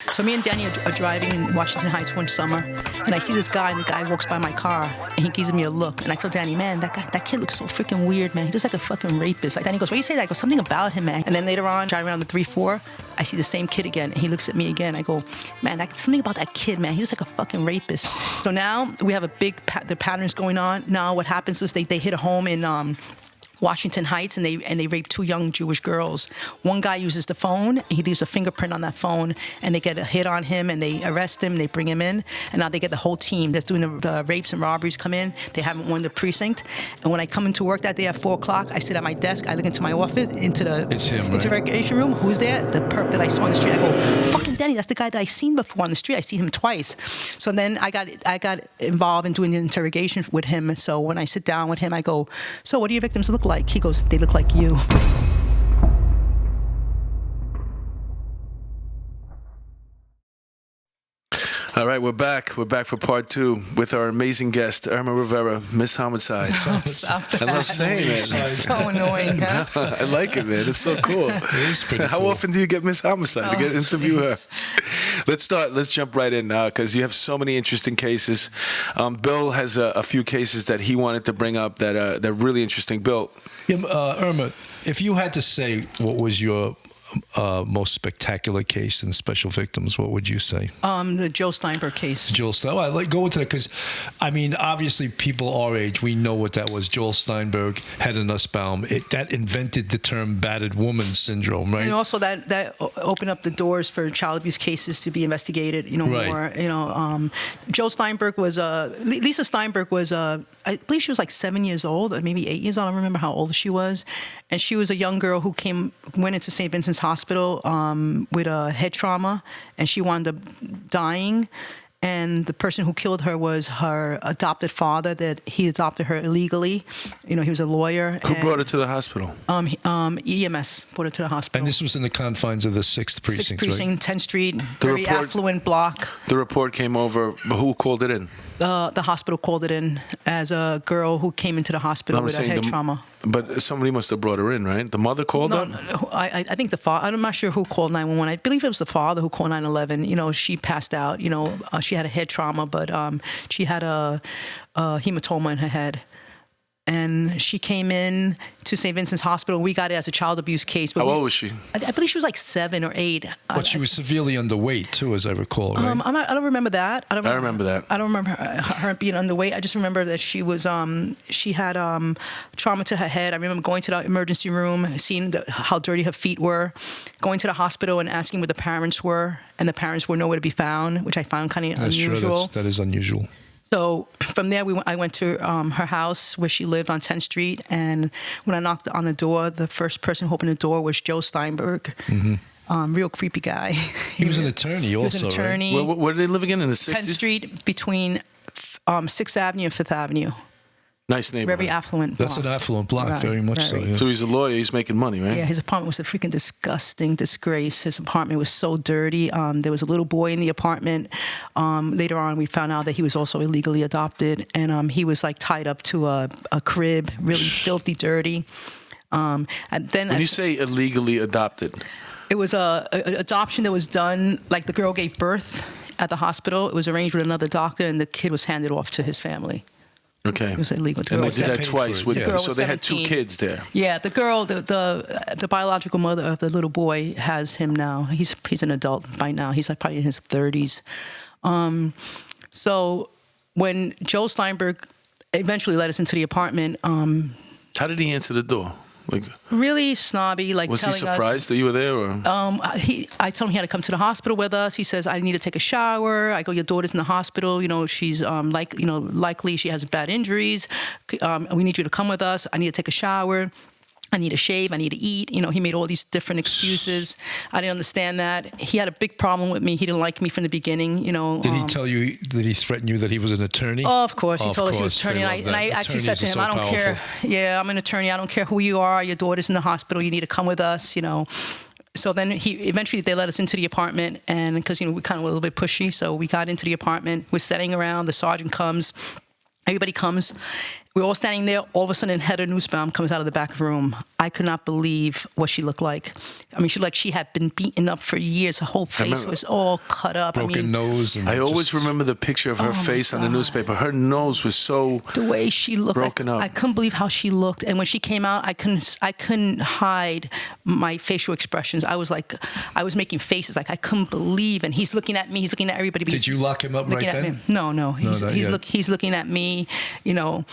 So me and Danny are driving in Washington Heights one summer, and I see this guy, and the guy walks by my car, and he gives me a look, and I told Danny, man, that kid looks so freaking weird, man. He looks like a fucking rapist. Like, Danny goes, what do you say that? I go, something about him, man. And then later on, driving around the 3-4, I see the same kid again, and he looks at me again. I go, man, something about that kid, man. He looks like a fucking rapist. So now we have a big, the patterns going on. Now what happens is they hit a home in Washington Heights, and they rape 2 young Jewish girls. One guy uses the phone, and he leaves a fingerprint on that phone, and they get a hit on him, and they arrest him, they bring him in, and now they get the whole team that's doing the rapes and robberies come in. They haven't won the precinct. And when I come into work that day at 4 o'clock, I sit at my desk, I look into my office, into the interrogation room. Who's there? The perp that I saw on the street. I go, fucking Danny, that's the guy that I seen before on the street. I see him twice. So then I got involved in doing the interrogation with him. So when I sit down with him, I go, so what do your victims look like? He goes, they look like you. All right, we're back. We're back for part 2 with our amazing guest, Irma Rivera, Miss Homicide. I love saying it. It's so annoying. Huh? I like it, man. It's so cool. It is pretty How cool. often do you get Miss Homicide to get interview her? Let's start. Let's jump right in now because you have so many interesting cases. Bill has a few cases that he wanted to bring up that are really interesting. Bill. Irma, if you had to say what was your most spectacular case in Special Victims, what would you say? The Joe Steinberg case. Joel Steinberg. I'd like go into that because, I mean, obviously people our age, we know what that was. Joel Steinberg, Hedda Nussbaum. That invented the term battered woman syndrome, right? And also that opened up the doors for child abuse cases to be investigated, more. Joe Steinberg was, Lisa Steinberg was, I believe she was like 7 years old, or maybe 8 years old. I don't remember how old she was. And she was a young girl who went into St. Vincent's Hospital with a head trauma, and she wound up dying. And the person who killed her was her adopted father, that he adopted her illegally. He was a lawyer. Who brought her to the hospital? EMS brought her to the hospital. And this was in the confines of the 6th Precinct, 6th Precinct, 10th Street, very affluent block. The report came over, but who called it in? The hospital called it in as a girl who came into the hospital with a head trauma. But somebody must have brought her in, right? The mother called her? I think the father. I'm not sure who called 911. I believe it was the father who called 911. She passed out. She had a head trauma, but she had a hematoma in her head. And she came in to St. Vincent's Hospital. We got it as a child abuse case. But How old was she? I believe she was like 7 or 8. But she was severely underweight, too, as I recall, right? I don't remember that. I remember that. I don't remember her being underweight. I just remember that she was, she had trauma to her head. I remember going to the emergency room, seeing how dirty her feet were, going to the hospital and asking where the parents were, and the parents were nowhere to be found, which I found kind of unusual. That is unusual. So from there, I went to her house where she lived on 10th Street, and when I knocked on the door, the first person who opened the door was Joe Steinberg. Mm-hmm. Real creepy guy. He was an attorney also, He was an attorney. Right? Where did they live again, in the 60s? 10th Street, between 6th Avenue and 5th Avenue. Nice neighborhood. Very affluent block. That's an affluent block, Right, very much so. right. Yeah. So he's a lawyer. He's making money, right? Yeah, his apartment was a freaking disgusting disgrace. His apartment was so dirty. There was a little boy in the apartment. Later on, we found out that he was also illegally adopted, and he was like tied up to a crib, really filthy, dirty. And then when you say illegally adopted, it was a adoption that was done, like the girl gave birth at the hospital. It was arranged with another doctor, and the kid was handed off to his family. Okay. It was illegal. And they did that twice. The girl So they had 2 kids there. Yeah, the girl, the biological mother of the little boy has him now. He's an adult by now. He's like probably in his 30s. So when Joe Steinberg eventually let us into the apartment. How did he answer the door? Like, really snobby, like was he telling surprised that you were there? Or? I told him he had to come to the hospital with us. He says, I need to take a shower. I go, your daughter's in the hospital. She's likely she has bad injuries. We need you to come with us. I need to take a shower. I need to shave. I need to eat. He made all these different excuses. I didn't understand that. He had a big problem with me. He didn't like me from the beginning. Did he tell you? Did he threaten you that he was an attorney? Oh, of course. He told us he was an attorney. And I actually said to him, I don't care. Yeah, I'm an attorney. I don't care who you are. Your daughter's in the hospital. You need to come with us. So then eventually they let us into the apartment, and because we kind of were a little bit pushy, so we got into the apartment. We're sitting around. The sergeant comes. Everybody comes, We're all standing there. All of a sudden, Hedda Nussbaum comes out of the back room. I could not believe what she looked like. I mean, she looked like she had been beaten up for years. Her whole face was all cut up. Broken nose. And I always remember the picture of her face on the newspaper. Her nose was so the way she looked, broken up. I couldn't believe how she looked. And when she came out, I couldn't hide my facial expressions. I was making faces like I couldn't believe. And he's looking at me. He's looking at everybody. Did you lock him up right then? No. He's looking at me. You know.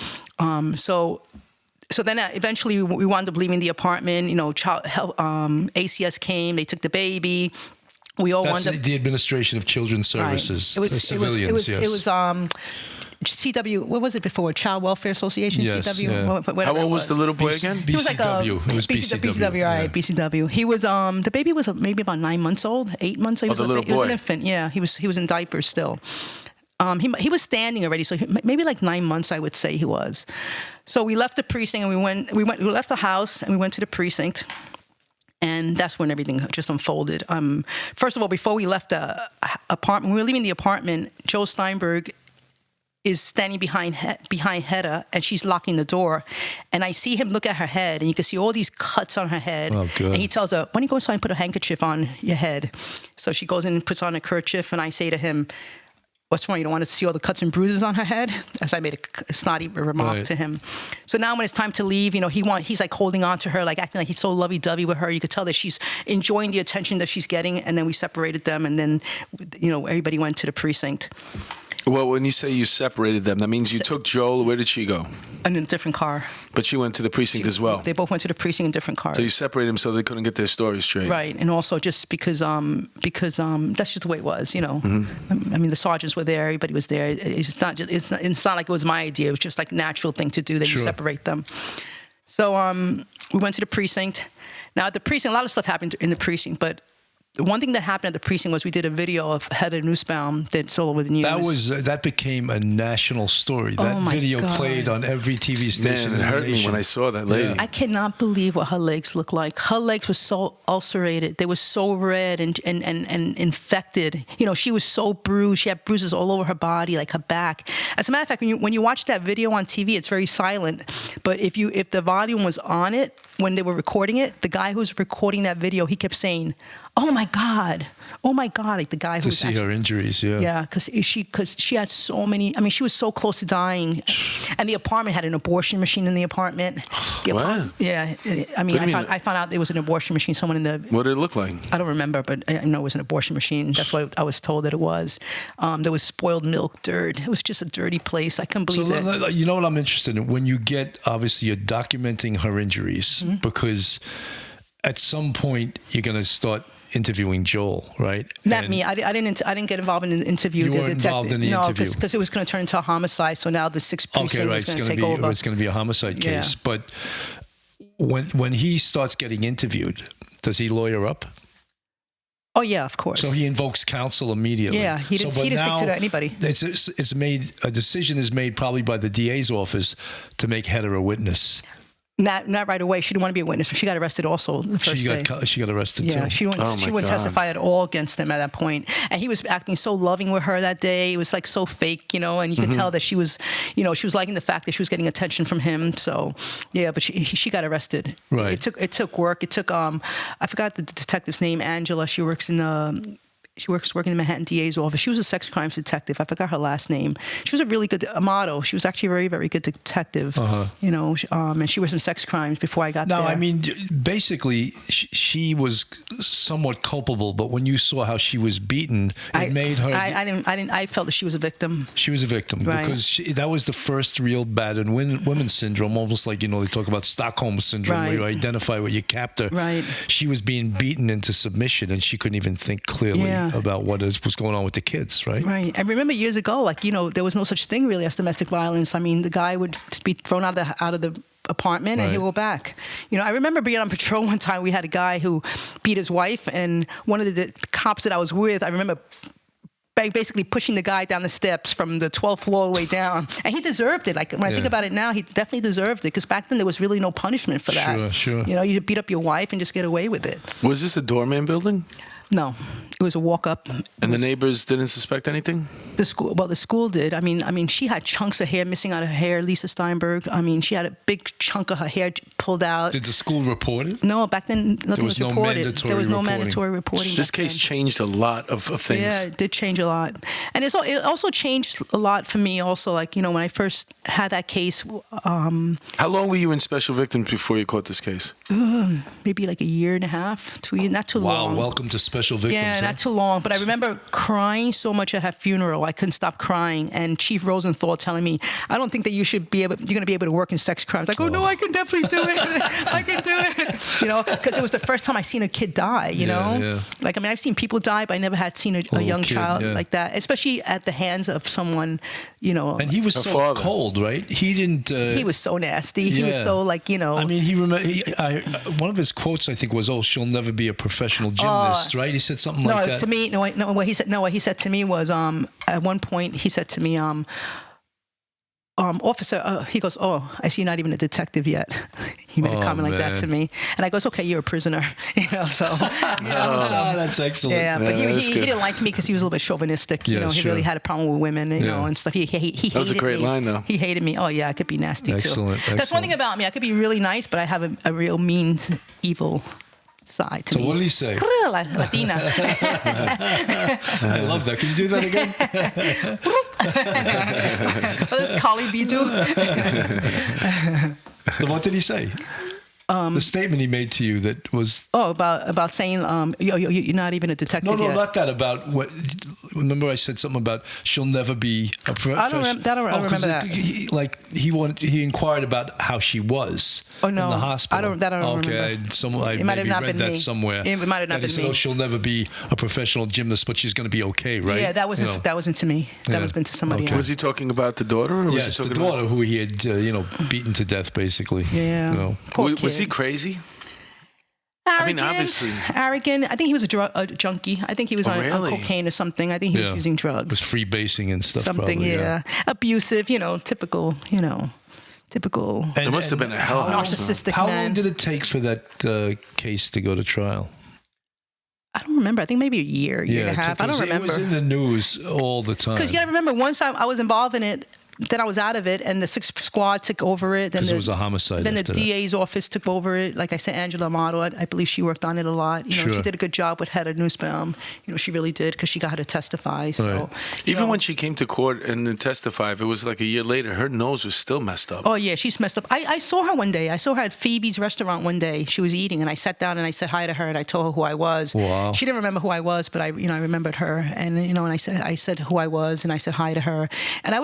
So then eventually we wound up leaving the apartment. You know, ACS came. They took the baby. We all wound up. That's the Administration of Children's Services. Right. Civilians. It was CW. What was it before? Child Welfare Association. Yes, CW. Yeah. How old was the little boy again? He was like BCW. It was BCW. Right, BCW. He was the baby was maybe about 9 months old, 8 months old. The little boy. He was an infant. Yeah, he was in diapers still. He was standing already, so maybe like 9 months, I would say he was. So we left the precinct and we left the house and we went to the precinct, and that's when everything just unfolded. First of all, before we left the apartment, when we were leaving the apartment, Joe Steinberg is standing behind Hedda, and she's locking the door. And I see him look at her head, and you can see all these cuts on her head. Oh, good. And he tells her, "Why don't you go inside and put a handkerchief on your head?" So she goes in and puts on a kerchief, and I say to him, "What's wrong? You don't want to see all the cuts and bruises on her head?" As I made a snotty remark to him. So now when it's time to leave, you know, he's like holding on to her, like acting like he's so lovey-dovey with her. You could tell that she's enjoying the attention that she's getting. And then we separated them, and then, you know, everybody went to the precinct. Well, when you say you separated them, that means you took Joel. Where did she go? In a different car. But she went to the precinct as well. They both went to the precinct in different cars. So you separated them so they couldn't get their stories straight. Right, and also just because that's just the way it was, you know. Mm-hmm. I mean, the sergeants were there, everybody was there. It's not like it was my idea. It was just like a natural thing to do that you separate them. So we went to the precinct. Now at the precinct, a lot of stuff happened in the precinct, but the one thing that happened at the precinct was we did a video of Hedda Nussbaum that's all over the news. That became a national story. That video played on every TV station. Man, it hurt me when I saw that lady. I cannot believe what her legs looked like. Her legs were so ulcerated. They were so red and infected. You know, she was so bruised. She had bruises all over her body, like her back. As a matter of fact, when you watch that video on TV, it's very silent. But if the volume was on it when they were recording it, the guy who was recording that video, he kept saying, "Oh my God, like the guy who was to see her injuries, yeah, because she had so many. I mean, she was so close to dying, and the apartment had an abortion machine in the apartment. What? Yeah, I mean, I found out there was an abortion machine. Someone in the what did it look like? I don't remember, but I know it was an abortion machine. That's what I was told that it was. There was spoiled milk, dirt. It was just a dirty place. I couldn't believe it. You know what I'm interested in? When you get, obviously, you're documenting her injuries because at some point you're going to start interviewing Joel, right? Not me. I didn't get involved in the interview. You weren't involved in the interview? No, because it was going to turn into a homicide. So now the 6th precinct was going to take over. It's going to be a homicide case. Yeah. But when he starts getting interviewed, does he lawyer up? Oh yeah, of course. So he invokes counsel immediately. Yeah, he didn't speak to anybody. A decision is made probably by the DA's office to make Hedda a witness. Not right away. She didn't want to be a witness. She got arrested also the first day. She got arrested too. Yeah, she wouldn't testify at all against him at that point. And he was acting so loving with her that day. It was like so fake, you know, and you could tell that she was liking the fact that she was getting attention from him. So, yeah, but she got arrested. Right. It took work. It took I forgot the detective's name, Angela. She works working in the Manhattan DA's office. She was a sex crimes detective. I forgot her last name. She was a really good model. She was actually a very, very good detective. You know, and she was in sex crimes before I got there. No, I mean, basically, she was somewhat culpable. But when you saw how she was beaten, it made her. I felt that she was a victim. She was a victim because that was the first real battered women syndrome. Almost like, you know, they talk about Stockholm syndrome, where you identify with your captor. Right. She was being beaten into submission, and she couldn't even think clearly. Yeah. About what was going on with the kids, right? Right. I remember years ago, like, you know, there was no such thing really as domestic violence. I mean, the guy would be thrown out of the apartment and he'll go back. You know, I remember being on patrol one time. We had a guy who beat his wife, and one of the cops that I was with, I remember basically pushing the guy down the steps from the 12th floor all the way down. And he deserved it. Like, when I think about it now, he definitely deserved it, because back then there was really no punishment for that. Sure. You know, you beat up your wife and just get away with it. Was this a doorman building? No, it was a walk up. And the neighbors didn't suspect anything? The school did. I mean, she had chunks of hair missing out of her hair, Lisa Steinberg. I mean, she had a big chunk of her hair pulled out. Did the school report it? No, back then nothing was reported. There was no reporting. mandatory reporting. This case changed a lot of things. Yeah, it did change a lot. And it also changed a lot for me also, like, when I first had that case. How long were you in Special Victims before you caught this case? Maybe like a year and a half, 2 years, not too long. Wow, welcome to Special Victims. Yeah, not too long. But I remember crying so much at her funeral. I couldn't stop crying. And Chief Rosenthal telling me, I don't think that you're going to be able to work in sex crimes. Like, no, I can definitely do it. I can do it. Because it was the first time I seen a kid die, you know? Yeah. Like, I've seen people die, but I never had seen a young child like that, especially at the hands of someone, And he was so cold, right? He didn't... he was so nasty. He was so, like, I mean, one of his quotes, I think, was, she'll never be a professional gymnast, right? He said something like that. To me, what he said to me was, at one point, he said to me, officer, he goes, I see you're not even a detective yet. He made a comment like that to me. And I goes, okay, you're a prisoner. That's excellent. Yeah, but he didn't like me because he was a little bit chauvinistic. He really had a problem with women, and stuff. He hated me. That was a great line, though. He hated me. Oh, yeah, I could be nasty, excellent, too. That's one thing about me. I could be really nice, but I have a real mean, evil side to me. So what did he say? Latina. I love that. Can you do that again? Does Carly B do? So what did he say? The statement he made to you that was... about saying you're not even a detective yet. No, not that. About what... Remember I said something about she'll never be a professional... I don't remember that. He inquired about how she was in the hospital. I don't remember. I maybe read that somewhere. It might have not been me. He said, she'll never be a professional gymnast, but she's going to be okay, right? Yeah, that wasn't to me. That was been to somebody else. Was he talking about the daughter? Or yes, the daughter who he had, beaten to death, basically. Yeah. Was he crazy? Arrogant, I mean, obviously. Arrogant. I think he was a junkie. I think he was on cocaine or something. I think he was using drugs. It was freebasing and stuff. Something, probably, abusive, typical, typical. There must have been a hell narcissistic How man. long did it take for that case to go to trial? I don't remember. I think maybe a year and a half. I don't remember. It was in the news all the time. Because you got to remember, once I was involved in it, then I was out of it, and the 6th Squad took over it. Because it was a homicide. Then the DA's office took over it. Like I said, Angela Amato, I believe she worked on it a lot. She did a good job with Hedda Nussbaum. She really did, because she got her to testify. So, right. Even when she came to court and then testified, if it was like a year later, her nose was still messed up. Oh, yeah, she's messed up. I saw her one day. I saw her at Phoebe's restaurant one day. She was eating, and I sat down and I said hi to her, and I told her who I was. Wow. She didn't remember who I was, but I remembered her. And, and I said who I was, and I said hi to her. And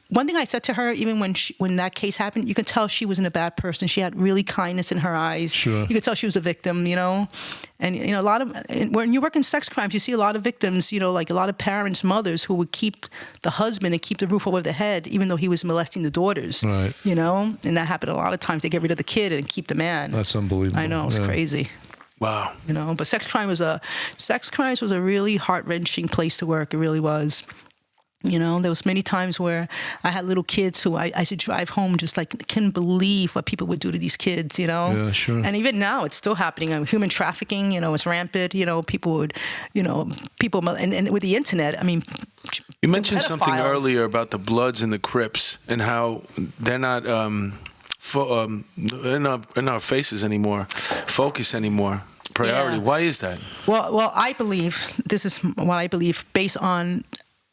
one thing I said to her, even when that case happened, you could tell she wasn't a bad person. She had really kindness in her eyes. Sure. You could tell she was a victim, And, a lot of, when you work in sex crimes, you see a lot of victims, like a lot of parents, mothers who would keep the husband and keep the roof over their head, even though he was molesting the daughters. Right. And that happened a lot of times. They get rid of the kid and keep the man. That's unbelievable. I know, it's crazy. Wow. But sex crimes was a really heart-wrenching place to work. It really was. There was many times where I had little kids who I used to drive home just like couldn't believe what people would do to these kids, Yeah, sure. And even now it's still happening. Human trafficking, it's rampant. People would, and with the internet, you mentioned something earlier about the Bloods and the Crips and how they're not in our faces anymore, focus anymore, priority. Why is that? Well, I believe this is what I believe based on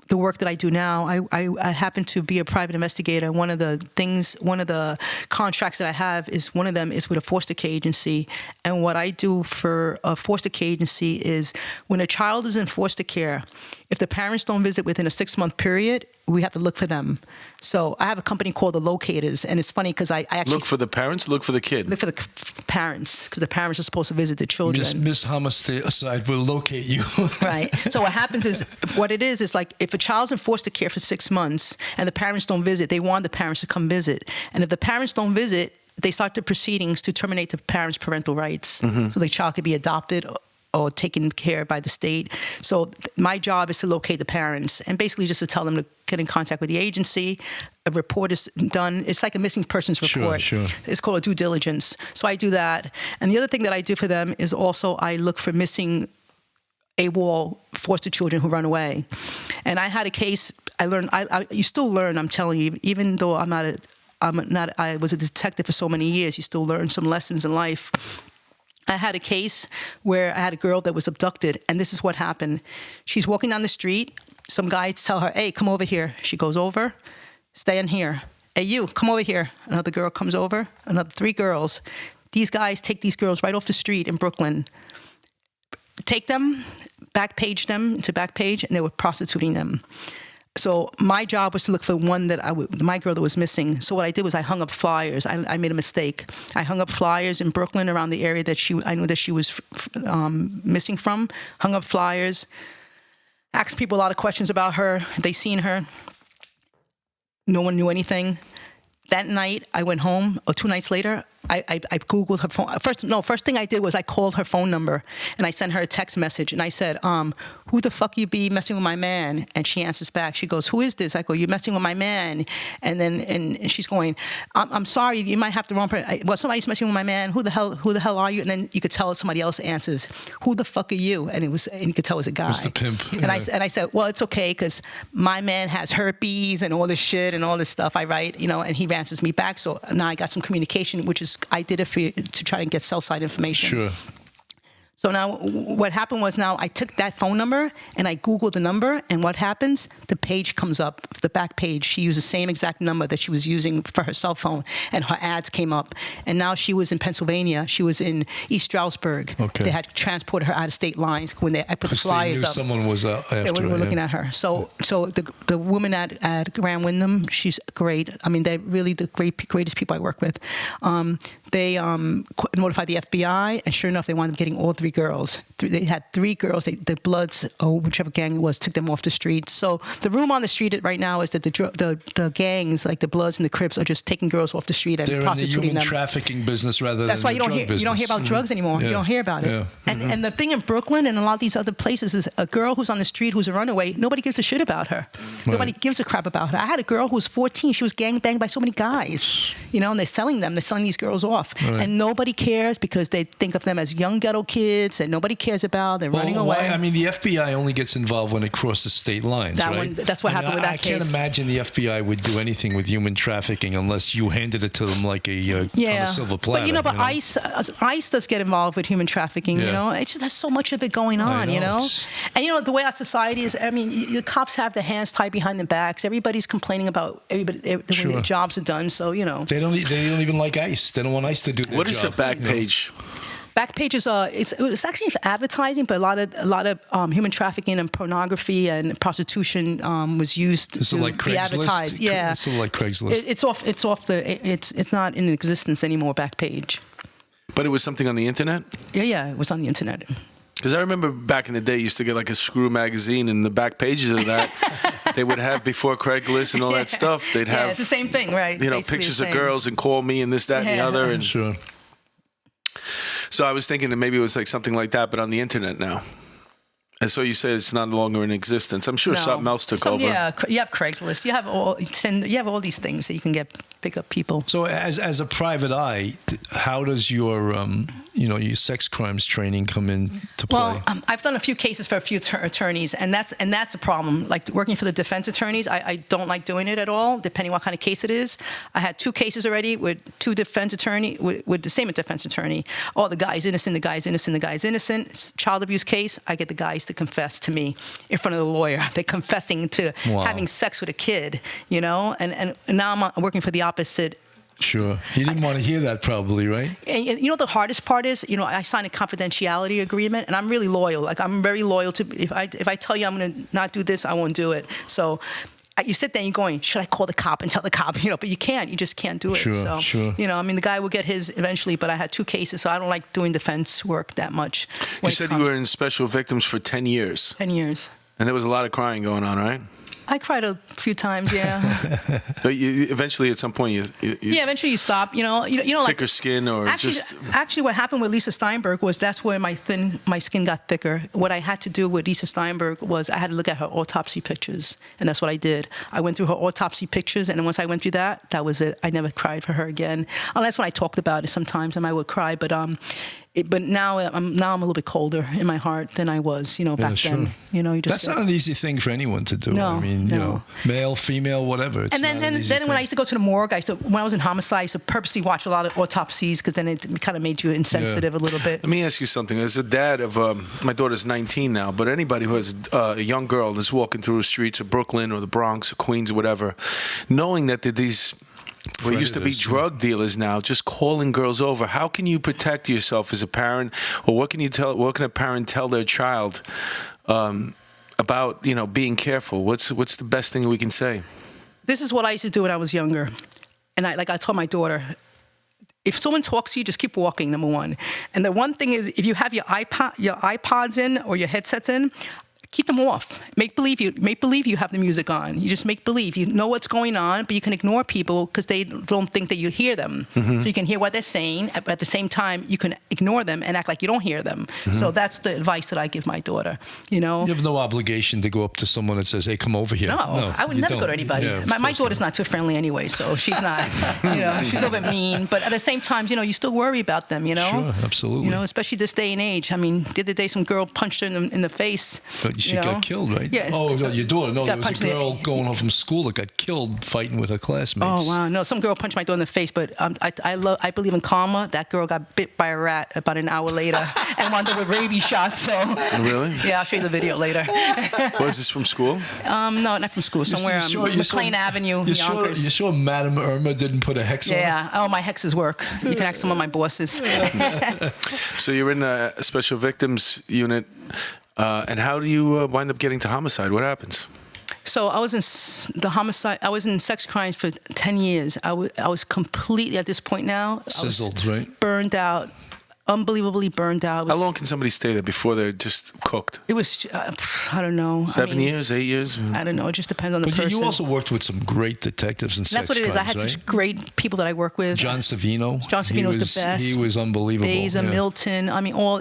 the work that I do now. I happen to be a private investigator. One of the contracts that I have is one of them is with a foster care agency. And what I do for a foster care agency is when a child is in foster care, if the parents don't visit within a 6-month period, we have to look for them. So I have a company called The Locators, and it's funny because I actually... Look for the parents, look for the kid? Look for the parents, because the parents are supposed to visit the children. Miss Homicide will locate you. Right. So what happens is, what it is like if a child's in foster care for 6 months and the parents don't visit, they want the parents to come visit. And if the parents don't visit, they start the proceedings to terminate the parents' parental rights. Mm-hmm. So the child could be adopted or taken care of by the state. So my job is to locate the parents and basically just to tell them to get in contact with the agency. A report is done. It's like a missing persons report. Sure. It's called a due diligence. So I do that. And the other thing that I do for them is also I look for missing AWOL foster children who run away. And I had a case. I learned. You still learn. I'm telling you, even though I was a detective for so many years, you still learn some lessons in life. I had a case where I had a girl that was abducted, and this is what happened. She's walking down the street. Some guys tell her, "Hey, come over here." She goes over, stand here. "Hey, you, come over here." Another girl comes over, another 3 girls. These guys take these girls right off the street in Brooklyn, take them, backpage them to Backpage, and they were prostituting them. So my job was to look for one my girl that was missing. So what I did was I hung up flyers. I made a mistake. I hung up flyers in Brooklyn around the area that I knew that she was missing from. Hung up flyers, asked people a lot of questions about her. They seen her. No one knew anything. That night, I went home, or 2 nights later, I Googled her phone. First thing I did was I called her phone number, and I sent her a text message, and I said, who the fuck you be messing with my man? And she answers back. She goes, who is this? I go, you're messing with my man. And she's going, I'm sorry, you might have the wrong person. Well, somebody's messing with my man. Who the hell are you? And then you could tell somebody else answers, who the fuck are you? And you could tell it was a guy. Mr. Pimp. And I said, well, it's okay, because my man has herpes and all this shit and all this stuff I write, and he answers me back. So now I got some communication, which is, I did it to try and get cell site information. Sure. So now what happened was, now I took that phone number and I Googled the number, and what happens? The page comes up, the back page. She used the same exact number that she was using for her cell phone, and her ads came up. And now she was in Pennsylvania. She was in East Stroudsburg. Okay. They had transported her out of state lines when I put the flyers up. Someone was after they were looking at her. So the woman at Grand Wyndham, she's great. I mean, they're really the greatest people I work with. They notified the FBI, and sure enough, they wound up getting all 3 girls. They had 3 girls. The Bloods, or whichever gang it was, took them off the street. So the room on the street right now is that the gangs, like the Bloods and the Crips, are just taking girls off the street and prostituting them. They're in the human trafficking business rather That's than why the drug business. you don't hear about drugs anymore. Yeah. You don't hear about it. Yeah. And the thing in Brooklyn and a lot of these other places is a girl who's on the street who's a runaway, nobody gives a shit about her. Right. Nobody gives a crap about her. I had a girl who was 14. She was gangbanged by so many guys, and they're selling them. They're selling these girls off. Right. And nobody cares, because they think of them as young ghetto kids that nobody cares about. They're running away. I mean, the FBI only gets involved when it crosses state lines, right? That's what happened with that case. I can't imagine the FBI would do anything with human trafficking unless you handed it to them like on a silver platter. But ICE does get involved with human trafficking. It's just there's so much of it going on. And the way our society is. I mean, the cops have their hands tied behind their backs. Everybody's complaining about the way their jobs are done. So they don't even like ICE. They don't want ICE to do their job. What is the back page? Backpage is it's actually for advertising, but a lot of human trafficking and pornography and prostitution was used to be advertised. Yeah, it's sort of like Craigslist. It's not in existence anymore. Backpage. But it was something on the internet. Yeah, it was on the internet. Because I remember back in the day, you used to get like a Screw magazine, and the back pages of that, they would have before Craigslist and all that stuff. They'd have it's the same thing, right? Basically pictures of girls and call me and this, that, and the other. And sure. So I was thinking that maybe it was like something like that, but on the internet now. And so you say it's not longer in existence. I'm sure something else took over. Yeah, you have Craigslist. You have all these things that you can pick up people. So as a private eye, how does your your sex crimes training come into play? Well, I've done a few cases for a few attorneys, and that's a problem. Like working for the defense attorneys, I don't like doing it at all, depending what kind of case it is. I had 2 cases already with 2 defense attorney with the same defense attorney. Oh, the guy's innocent. The guy's innocent. The guy's innocent. Child abuse case. I get the guys to confess to me in front of the lawyer. They're confessing to having sex with a kid, and now I'm working for the opposite. Sure. He didn't want to hear that probably, right? And the hardest part is, I signed a confidentiality agreement, and I'm really loyal. Like, I'm very loyal to, if I tell you I'm going to not do this, I won't do it. So you sit there and you're going, should I call the cop and tell the cop? But you can't. You just can't do it. Sure. The guy will get his eventually, but I had 2 cases, so I don't like doing defense work that much. You said you were in special victims for 10 years. 10 years. And there was a lot of crying going on, right? I cried a few times, yeah. But eventually, at some point, eventually you stop. Thicker skin, or actually, what happened with Lisa Steinberg was that's where my skin got thicker. What I had to do with Lisa Steinberg was I had to look at her autopsy pictures, and that's what I did. I went through her autopsy pictures, and once I went through that was it. I never cried for her again, unless when I talked about it. Sometimes I would cry, but But now I'm a little bit colder in my heart than I was, back then. You just that's not an easy thing for anyone to do. No, I mean, male, female, whatever. It's and then when I used to go to the morgue, when I was in homicide, I used to purposely watch a lot of autopsies because then it kind of made you insensitive a little bit. Let me ask you something. As a dad of my daughter's 19 now, but anybody who has a young girl that's walking through the streets of Brooklyn or the Bronx or Queens or whatever, knowing that these what used to be drug dealers now just calling girls over, how can you protect yourself as a parent, or what can a parent tell their child about being careful? What's the best thing we can say? This is what I used to do when I was younger, and I told my daughter, if someone talks to you, just keep walking, number one. And the one thing is, if you have your iPods in or your headsets in, keep them off. Make believe you have the music on. You just make believe. You know what's going on, but you can ignore people because they don't think that you hear them. Mm-hmm. So you can hear what they're saying, but at the same time, you can ignore them and act like you don't hear them. Mm-hmm. So that's the advice that I give my daughter. You have no obligation to go up to someone that says, "Hey, come over here." No, I would never go to anybody. Yeah, my daughter's not too friendly anyway, so she's not. She's a little bit mean. But at the same time, you still worry about them. Sure, absolutely. Especially this day and age. I mean, the other day, some girl punched her in the face. But she got killed, right? Yeah. Oh, your daughter. No, there was a girl going home from school that got killed fighting with her classmates. Oh, wow. No, some girl punched my daughter in the face, but I believe in karma. That girl got bit by a rat about an hour later and wound up with rabies shots. So. Really? Yeah, I'll show you the video later. Was this from school? No, not from school. Somewhere on McLean Avenue, Yonkers. You sure Madam Irma didn't put a hex on? Yeah. Oh, my hexes work. You can ask some of my bosses. So you're in the Special Victims Unit. And how do you wind up getting to homicide? What happens? So I was in the homicide. I was in sex crimes for 10 years. I was completely, at this point now, sizzled, right? Burned out. Unbelievably burned out. How long can somebody stay there before they're just cooked? It was, I don't know. 7 years, 8 years? I don't know. It just depends on the person. But you also worked with some great detectives in sex crimes, That's what it is. I had right? such great people that I work with. John Savino. John Savino was the best. He was unbelievable. Beza, Milton.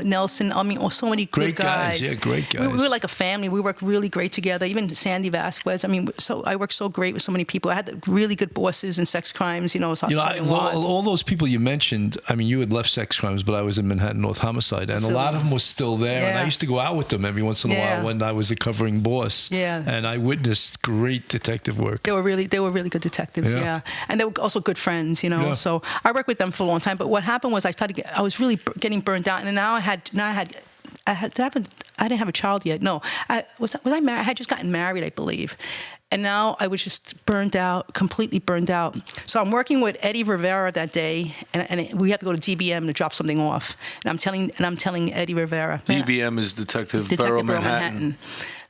Nelson. so many great good guys. Yeah, great guys. We were like a family. We worked really great together. Even Sandy Vasquez. So I worked so great with so many people. I had really good bosses in sex crimes. All those people you mentioned. You had left sex crimes, but I was in Manhattan North Homicide, and a lot of them were still there. And I used to go out with them every once in a while when I was the covering boss. Yeah. And I witnessed great detective work. They were really good detectives. Yeah. And they were also good friends. Yeah. So I worked with them for a long time. But what happened was I was really getting burned out, and now I didn't have a child yet. No, was I married? I had just gotten married, I believe. And now I was just burned out, completely burned out. So I'm working with Eddie Rivera that day, and we have to go to DBM to drop something off. And I'm telling Eddie Rivera. DBM is Detective Bureau Manhattan.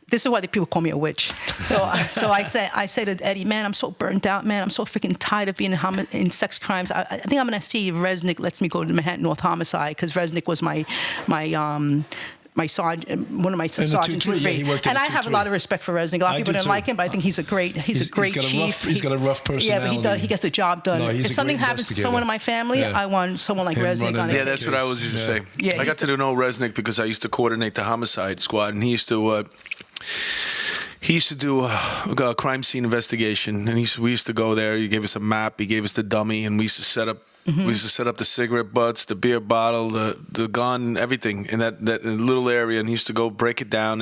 This is why the people call me a witch. So I say to Eddie, man, I'm so burnt out, man. I'm so freaking tired of being in sex crimes. I think I'm gonna see if Resnick lets me go to Manhattan North Homicide, because Resnick was my sergeant, one of my sergeants. And I have a lot of respect for Resnick. A lot of people didn't like him, but I think he's a great chief. He's got a rough personality. Yeah, but he gets the job done. If something happens to someone in my family, I want someone like Resnick on it. Yeah, that's what I was used to say. Yeah, I got to know Resnick because I used to coordinate the homicide squad, and he used to do a crime scene investigation, and we used to go there. He gave us a map, he gave us the dummy, and we used to set up. Mm-hmm. We used to set up the cigarette butts, the beer bottle, the gun, everything in that little area, and he used to go break it down.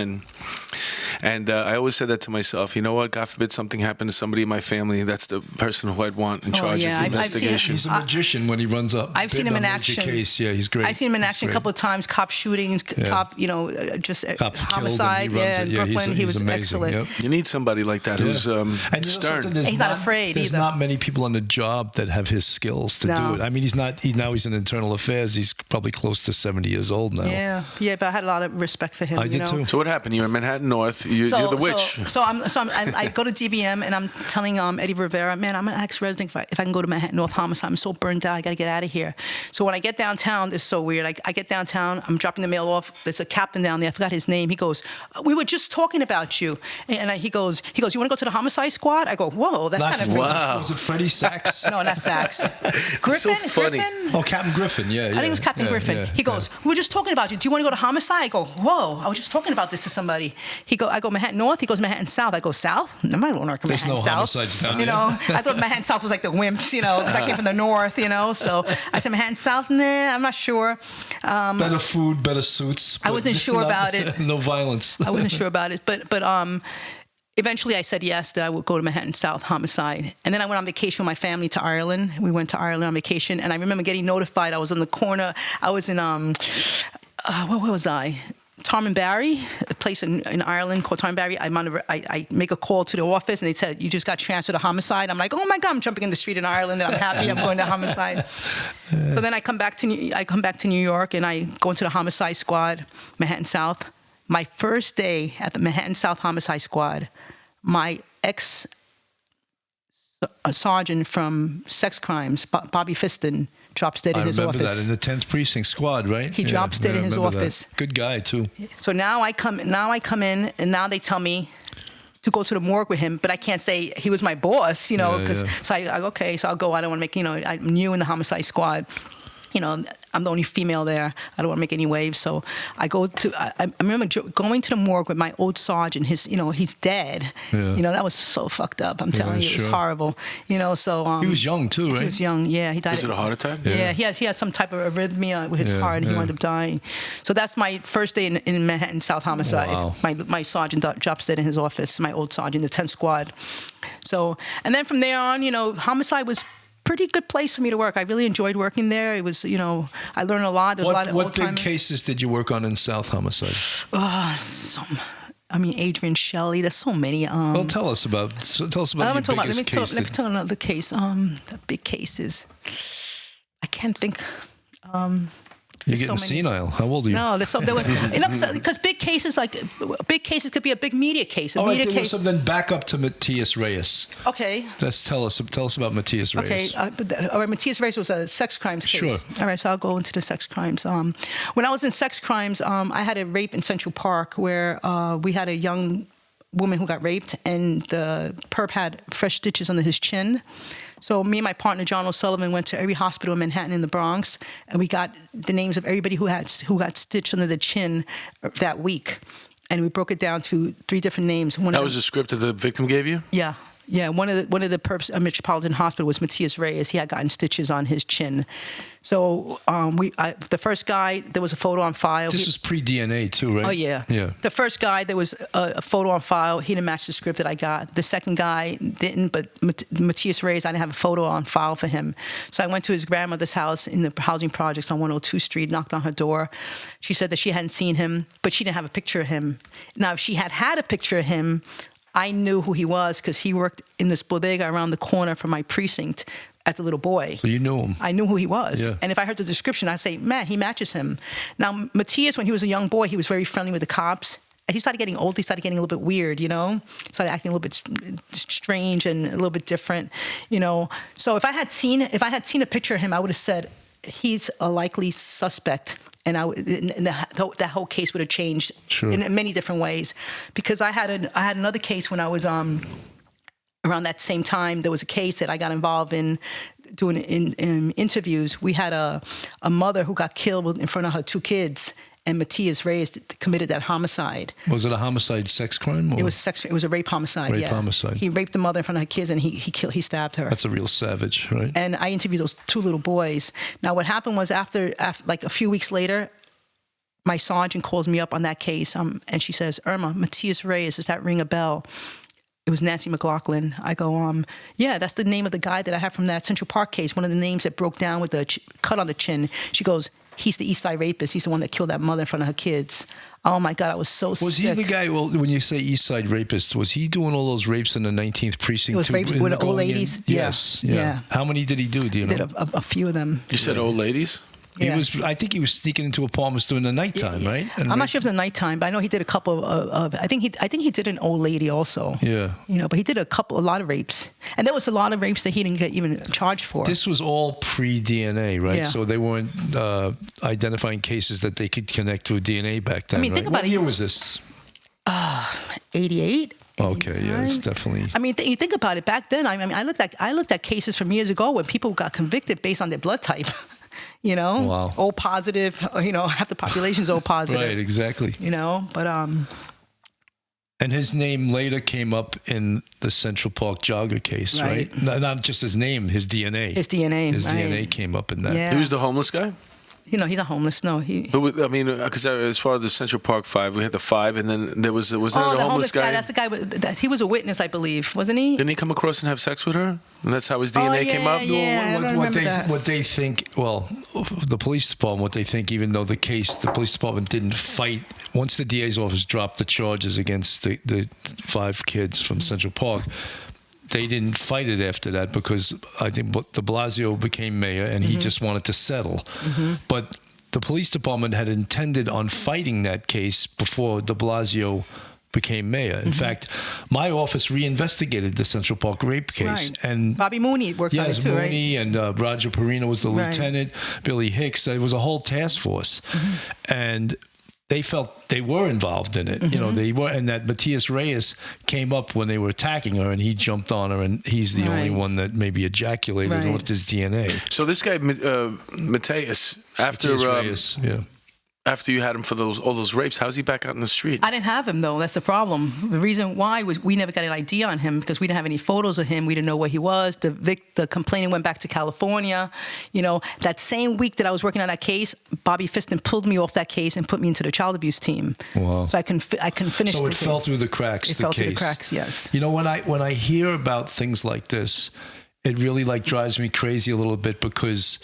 And I always said that to myself. You know what? God forbid something happened to somebody in my family. That's the person who I'd want in charge of the investigation. He's a magician when he runs up. I've seen him in action. Case. Yeah, he's great. I've seen him in action a couple of times. Cop shootings, cop homicide. Brooklyn. He was amazing. Excellent. Yep. You need somebody like that who's stern. He's not afraid. There's not many people on the job that have his skills to do it. He's in internal affairs. He's probably close to 70 years old now. Yeah, but I had a lot of respect for him. I did too. So what happened? You were in Manhattan North. You're the witch. I go to DBM and I'm telling Eddie Rivera, man, I'm gonna ask Resnick if I can go to Manhattan North Homicide. I'm so burned out. I gotta get out of here. So when I get downtown, it's so weird. I get downtown. I'm dropping the mail off. There's a captain down there. I forgot his name. He goes, "We were just talking about you." And he goes, "You want to go to the homicide squad?" I go, "Whoa, that's kind of wow." Was it Freddie Sachs? No, not Sachs. Griffin. So funny. Griffin? Oh, Captain Griffin. Yeah. I think it was Captain Griffin. He goes, "We were just talking about you. Do you want to go to homicide?" I go, "Whoa, I was just talking about this to somebody." I I go Manhattan North. He goes Manhattan South. I go South. I'm not going to work in There's Manhattan no South. homicides down You there. know, I thought Manhattan South was like the wimps, you know, because I came from the North, you know. So I said Manhattan South, nah, I'm not sure. Better food, better suits. I wasn't sure about it. No violence. I wasn't sure about it, but eventually I said yes, that I would go to Manhattan South Homicide. And then I went on vacation with my family to Ireland. We went to Ireland on vacation, and I remember getting notified. I was in the corner. I was in, where was I? Tarmanbarry, a place in Ireland called Tarmanbarry. I make a call to the office, and they said, you just got transferred to Homicide. I'm like, oh my God, I'm jumping in the street in Ireland, and I'm happy I'm going to Homicide. So then I come back to New York, and I go into the Homicide Squad, Manhattan South. My first day at the Manhattan South Homicide Squad, my ex-sergeant from sex crimes, Bobby Fiston, drops dead in his office. I remember that, in the 10th Precinct Squad, right? He drops dead in his office. That. Good guy, too. So now I come in, and now they tell me to go to the morgue with him, but I can't say he was my boss, you know, because so I okay, so I'll go. I don't want to make, you know, I'm new in the Homicide Squad. You know, I'm the only female there. I don't want to make any waves. So I go to, I remember going to the morgue with my old sergeant. He's dead. Yeah. You know, that was so fucked up. I'm telling you, it was horrible. You know, so. He was young too, right? He was young, yeah. He died. Was it a heart attack? Yeah, he had some type of arrhythmia with his heart, and he wound up dying. So that's my first day in Manhattan South Homicide. Wow. My sergeant drops dead in his office, my old sergeant, the 10th Squad. So, and then from there on, you know, Homicide was pretty good place for me to work. I really enjoyed working there. It was, you know, I learned a lot. There was a lot of what big cases did you work on in South Homicide? Adrian Shelley. There's so many. Well, tell us about your biggest case. Let me tell another case. The big cases. I can't think. You're getting senile. How old are you? No, because big cases could be a big media case. All right, so then back up to Matias Reyes. Okay. Tell us about Matias Reyes. Okay. All right, Matias Reyes was a sex crimes case. Sure. All right, so I'll go into the sex crimes. When I was in sex crimes, I had a rape in Central Park where we had a young woman who got raped, and the perp had fresh stitches under his chin. So me and my partner, John O'Sullivan, went to every hospital in Manhattan in the Bronx, and we got the names of everybody who got stitched under the chin that week. And we broke it down to 3 different names. That was the script that the victim gave you? Yeah. Yeah, one of the perps at Metropolitan Hospital was Matias Reyes. He had gotten stitches on his chin. So the first guy, there was a photo on file. This was pre-DNA too, right? Oh, yeah. Yeah. The first guy, there was a photo on file. He didn't match the script that I got. The second guy didn't, but Matias Reyes, I didn't have a photo on file for him. So I went to his grandmother's house in the housing projects on 102 Street, knocked on her door. She said that she hadn't seen him, but she didn't have a picture of him. Now, if she had a picture of him, I knew who he was because he worked in this bodega around the corner from my precinct as a little boy. So you knew him. I knew who he was. Yeah. And if I heard the description, I'd say, man, he matches him. Now, Matias, when he was a young boy, he was very friendly with the cops. As he started getting old, he started getting a little bit weird, you know? Started acting a little bit strange and a little bit different, you know? So if I had seen a picture of him, I would have said, he's a likely suspect. And that whole case would have changed in many different ways, because I had another case when I was around that same time. There was a case that I got involved in doing in interviews. We had a mother who got killed in front of her 2 kids, and Matias Reyes committed that homicide. Was it a homicide sex crime? Or? It was a rape homicide. Rape homicide. He raped the mother in front of her kids, and he stabbed her. That's a real savage, right? And I interviewed those 2 little boys. Now, what happened was after like a few weeks later, my sergeant calls me up on that case, and she says, Irma, Matias Reyes, does that ring a bell? It was Nancy McLaughlin. I go, yeah, that's the name of the guy that I had from that Central Park case, one of the names that broke down with the cut on the chin. She goes, he's the East Side rapist. He's the one that killed that mother in front of her kids. Oh, my God, I was so sick. Was he the guy, well, when you say East Side rapist, was he doing all those rapes in the 19th Precinct? It was rapes with old ladies? Yes. Yeah. How many did he do you know? He did a few of them. You said old ladies? Yeah. I think he was sneaking into apartments during the nighttime, right? And I'm not sure if it was the nighttime, but I know he did a couple of I think he did an old lady also. Yeah. You know, but he did a lot of rapes. And there was a lot of rapes that he didn't get even charged for. This was all pre-DNA, right? Yeah. So they weren't identifying cases that they could connect to DNA back then. I mean, think about it. What year was this? 88. Okay, yeah, it's definitely. I mean, you think about it. Back then, I mean, I looked at cases from years ago when people got convicted based on their blood type. You know, wow. O positive. You know, half the population's O positive. Right, exactly. You know, but And his name later came up in the Central Park jogger case, right? Not just his name, his DNA. His DNA. His right. DNA came up in that. Yeah. He was the homeless guy? He's not homeless. No, I mean, because as far as the Central Park 5, we had the 5, and then there was there the a homeless guy? That's the guy. He was a witness, I believe, wasn't he? Didn't he come across and have sex with her? And that's how his DNA came up? Yeah, What they think, well, the police department, what they think, even though the police department didn't fight, once the DA's office dropped the charges against the 5 kids from Central Park, they didn't fight it after that because I think de Blasio became mayor and he just wanted to settle. But the police department had intended on fighting that case before de Blasio became mayor. In fact, my office reinvestigated the Central Park rape case. Right. And Bobby Mooney worked on it too, Mooney right? and Roger Perino was the lieutenant, Billy Hicks. It was a whole task force. And they felt they were involved in it. You know, they were, and that Matias Reyes came up when they were attacking her, and he jumped on her, and he's the only one that maybe ejaculated and left his DNA. So this guy, Matias, Reyes, after you had him for all those rapes, how's he back out in the street? I didn't have him, though. That's the problem. The reason why was we never got an ID on him because we didn't have any photos of him. We didn't know where he was. The complainant went back to California. You know, that same week that I was working on that case, Bobby Fiston pulled me off that case and put me into the child abuse team. Wow. So I couldn't finish. So it fell through the cracks. It fell through the cracks. Yes. You know, when I hear about things like this, it really drives me crazy a little bit because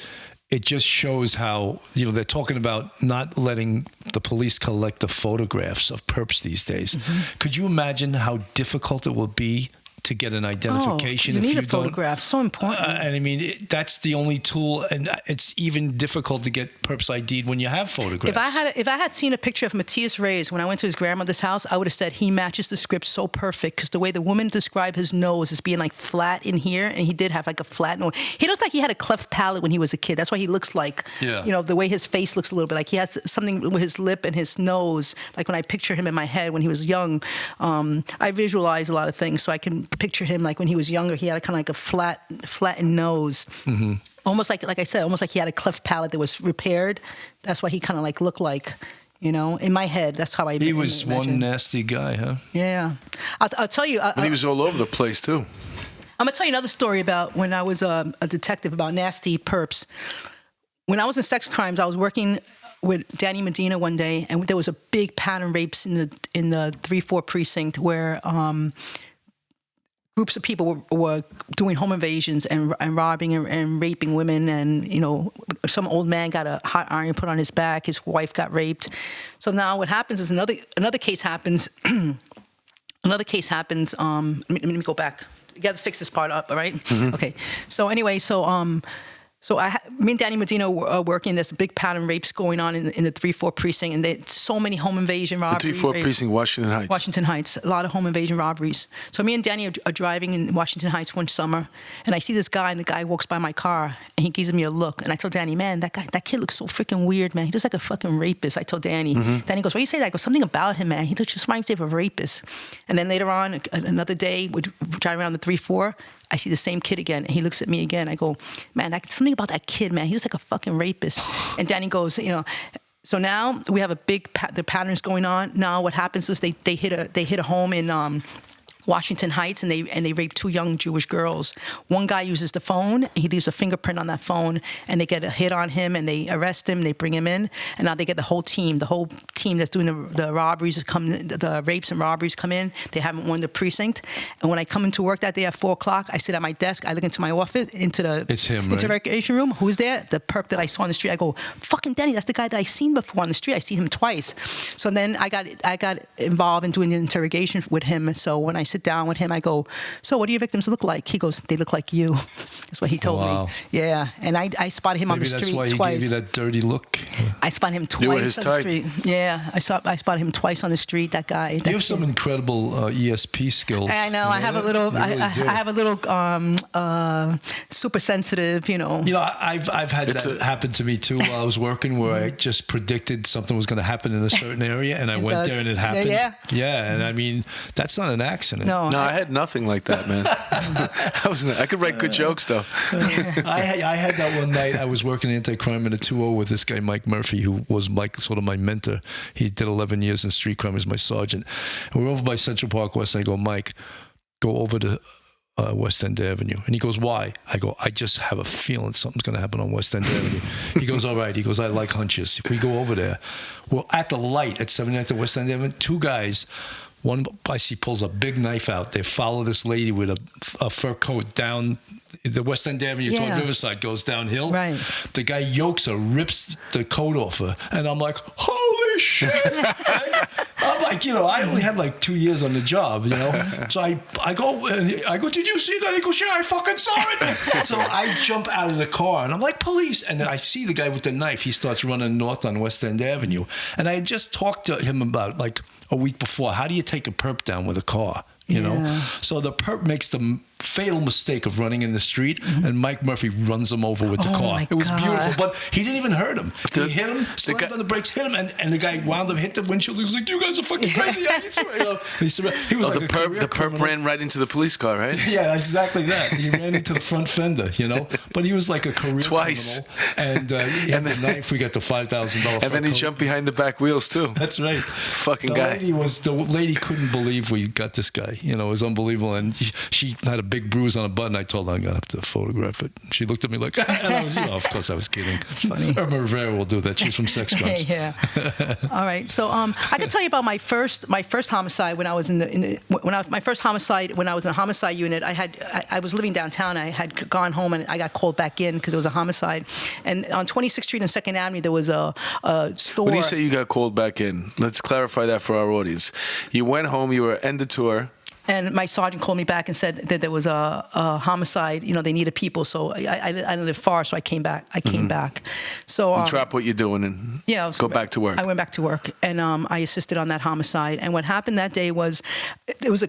it just shows how, they're talking about not letting the police collect the photographs of perps these days. Could you imagine how difficult it will be to get an identification you if need you a photograph. So important. And I mean, that's the only tool, and it's even difficult to get perps ID'd when you have photographs. If I had seen a picture of Matias Reyes when I went to his grandmother's house, I would have said he matches the script so perfect because the way the woman described his nose as being like flat in here, and he did have like a flat nose. He looks like he had a cleft palate when he was a kid. That's why he looks like, the way his face looks a little bit like he has something with his lip and his nose. Like when I picture him in my head when he was young, I visualize a lot of things, so I can picture him like when he was younger. He had kind of like a flattened nose. Mm-hmm. Almost like I said, almost like he had a cleft palate that was repaired. That's what he kind of like looked like, in my head. That's how I. He was one nasty guy, huh? Yeah, I'll tell you. But he was all over the place too. I'm gonna tell you another story about when I was a detective about nasty perps. When I was in sex crimes, I was working with Danny Medina one day, and there was a big pattern rapes in the 3-4 precinct where. Groups of people were doing home invasions and robbing and raping women, and some old man got a hot iron put on his back. His wife got raped. So now what happens is another case happens. Another case happens. Let me go back. You got to fix this part up, all right? Mm-hmm. Okay. So anyway, me and Danny Medina were working. There's big pattern rapes going on in the 3-4 precinct, and there's so many home invasion robberies. The 3-4 precinct, Washington Heights. Washington Heights, a lot of home invasion robberies. So me and Danny are driving in Washington Heights one summer, and I see this guy, and the guy walks by my car, and he gives me a look. And I told Danny, man, that kid looks so freaking weird, man. He looks like a fucking rapist. I told Danny. Mm-hmm. Danny goes, why you say that? I go, something about him, man. He just reminds me of a rapist. And then later on, another day, we're driving around the 3-4. I see the same kid again, and he looks at me again. I go, man, something about that kid, man. He looks like a fucking rapist. And Danny goes, So now we have the patterns going on. Now what happens is they hit a home in Washington Heights, and they rape 2 young Jewish girls. One guy uses the phone, and he leaves a fingerprint on that phone, and they get a hit on him, and they arrest him, they bring him in, and now they get the whole team that's doing the robberies, the rapes and robberies come in. They haven't won the precinct. And when I come into work that day at 4:00, I sit at my desk, I look into my office, into the interrogation room. Who's there? The perp that I saw on the street. I go, fucking Danny, that's the guy that I seen before on the street. I see him twice. So then I got involved in doing the interrogation with him. So when I sit down with him, I go, so what do your victims look like? He goes, they look like you. That's what he told me. Yeah. And I spotted him on the street twice. Maybe that's why he gave you that dirty look. I spotted him twice on the street. Yeah. I spotted him twice on the street, that guy. You have some incredible ESP skills. I know. I have a little, I have a little super sensitive, I've had that happen to me too while I was working, where I just predicted something was going to happen in a certain area, and I went there and it happened. Yeah. And I mean, that's not an accident. No, I had nothing like that, man. I could write good jokes though. I had that one night. I was working anti-crime in a 2-0 with this guy Mike Murphy, who was sort of my mentor. He did 11 years in street crime as my sergeant. And we were over by Central Park West, and I go, Mike, go over to West End Avenue. And he goes, why? I go, I just have a feeling something's going to happen on West End Avenue. He goes, all right. He goes, I like hunches. We go over there. Well, at the light at 79th and West End Avenue, two guys, one I see pulls a big knife out. They follow this lady with a fur coat down the West End Avenue toward Riverside, goes downhill. Right. The guy yokes her, rips the coat off her. And I'm like, holy shit. Right? I'm like, I only had like 2 years on the job, So I go, did you see that? He goes, yeah, I fucking saw it. So I jump out of the car and I'm like, police. And then I see the guy with the knife. He starts running north on West End Avenue. And I had just talked to him about like a week before, how do you take a perp down with a car? You know? So the perp makes the fatal mistake of running in the street, and Mike Murphy runs him over with the car. It was beautiful, but he didn't even hurt him. He hit him, slammed on the brakes, hit him, and the guy wound up, hit the windshield. He was like, you guys are fucking crazy. He was like the perp ran right into the police car, right? Yeah, exactly that. He ran into the front fender, But he was like a career twice. Criminal. And he had the knife. We got the $5,000. And then he jumped behind the back wheels too. That's right. Fucking guy. The lady couldn't believe we got this guy. It was unbelievable. And she had a big bruise on a butt. And I told her I'm gonna have to photograph it. She looked at me like, and I was, of course I was kidding. It's funny. Irma Rivera will do that. She's from Sex Crimes. Yeah. All right. So I can tell you about my first homicide when I was in the homicide unit. I was living downtown. I had gone home and I got called back in because it was a homicide. And on 26th Street and 2nd Avenue there was a store. When you say you got called back in, let's clarify that for our audience. You went home. You were end the tour. And my sergeant called me back and said that there was a homicide. They needed people. So I lived far, so I came back. So drop what you're doing and go back to work. I went back to work, and I assisted on that homicide. And what happened that day was, it was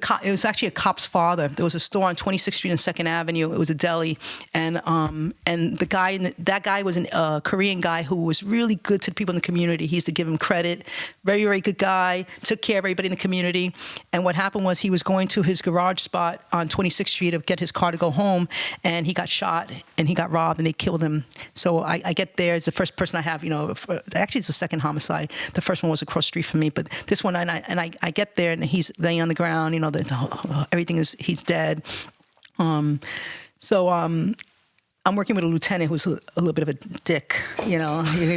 actually a cop's father. There was a store on 26th Street and 2nd Avenue. It was a deli, and that guy was a Korean guy who was really good to the people in the community. He used to give him credit. Very, very good guy. Took care of everybody in the community. And what happened was he was going to his garage spot on 26th Street to get his car to go home, and he got shot and he got robbed and they killed him. So I get there. It's the first person I have, actually it's the second homicide. The first one was across the street from me, but this one, and I get there and he's laying on the ground, he's dead. I'm working with a lieutenant who's a little bit of a dick, he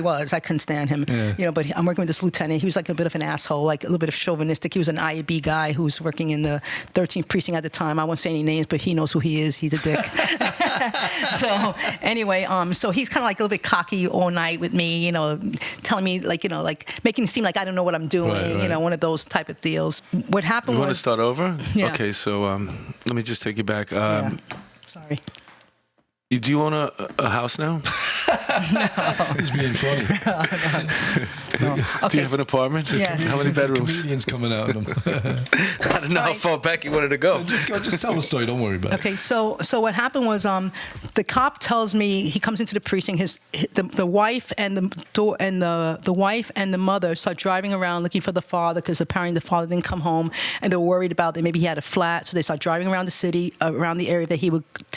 was. I couldn't stand him, but I'm working with this lieutenant. He was like a bit of an asshole, like a little bit of chauvinistic. He was an IAB guy who was working in the 13th precinct at the time. I won't say any names, but he knows who he is. He's a dick. So anyway, so he's kind of like a little bit cocky all night with me, telling me like making it seem like I don't know what I'm doing, right. One of those type of deals. What happened was... You want to start over? Yeah. Okay, so let me just take you back. Sorry. Do you own a house now? No. He's being funny. No. Okay. Do you have an apartment? Yes. How many bedrooms? Comedians coming out. I don't know how far back you wanted to go. Just tell the story. Don't worry about it. Okay, so what happened was the cop tells me, he comes into the precinct. The wife and the wife and the mother start driving around looking for the father because apparently the father didn't come home, and they were worried about that maybe he had a flat. So they start driving around the city, around the area that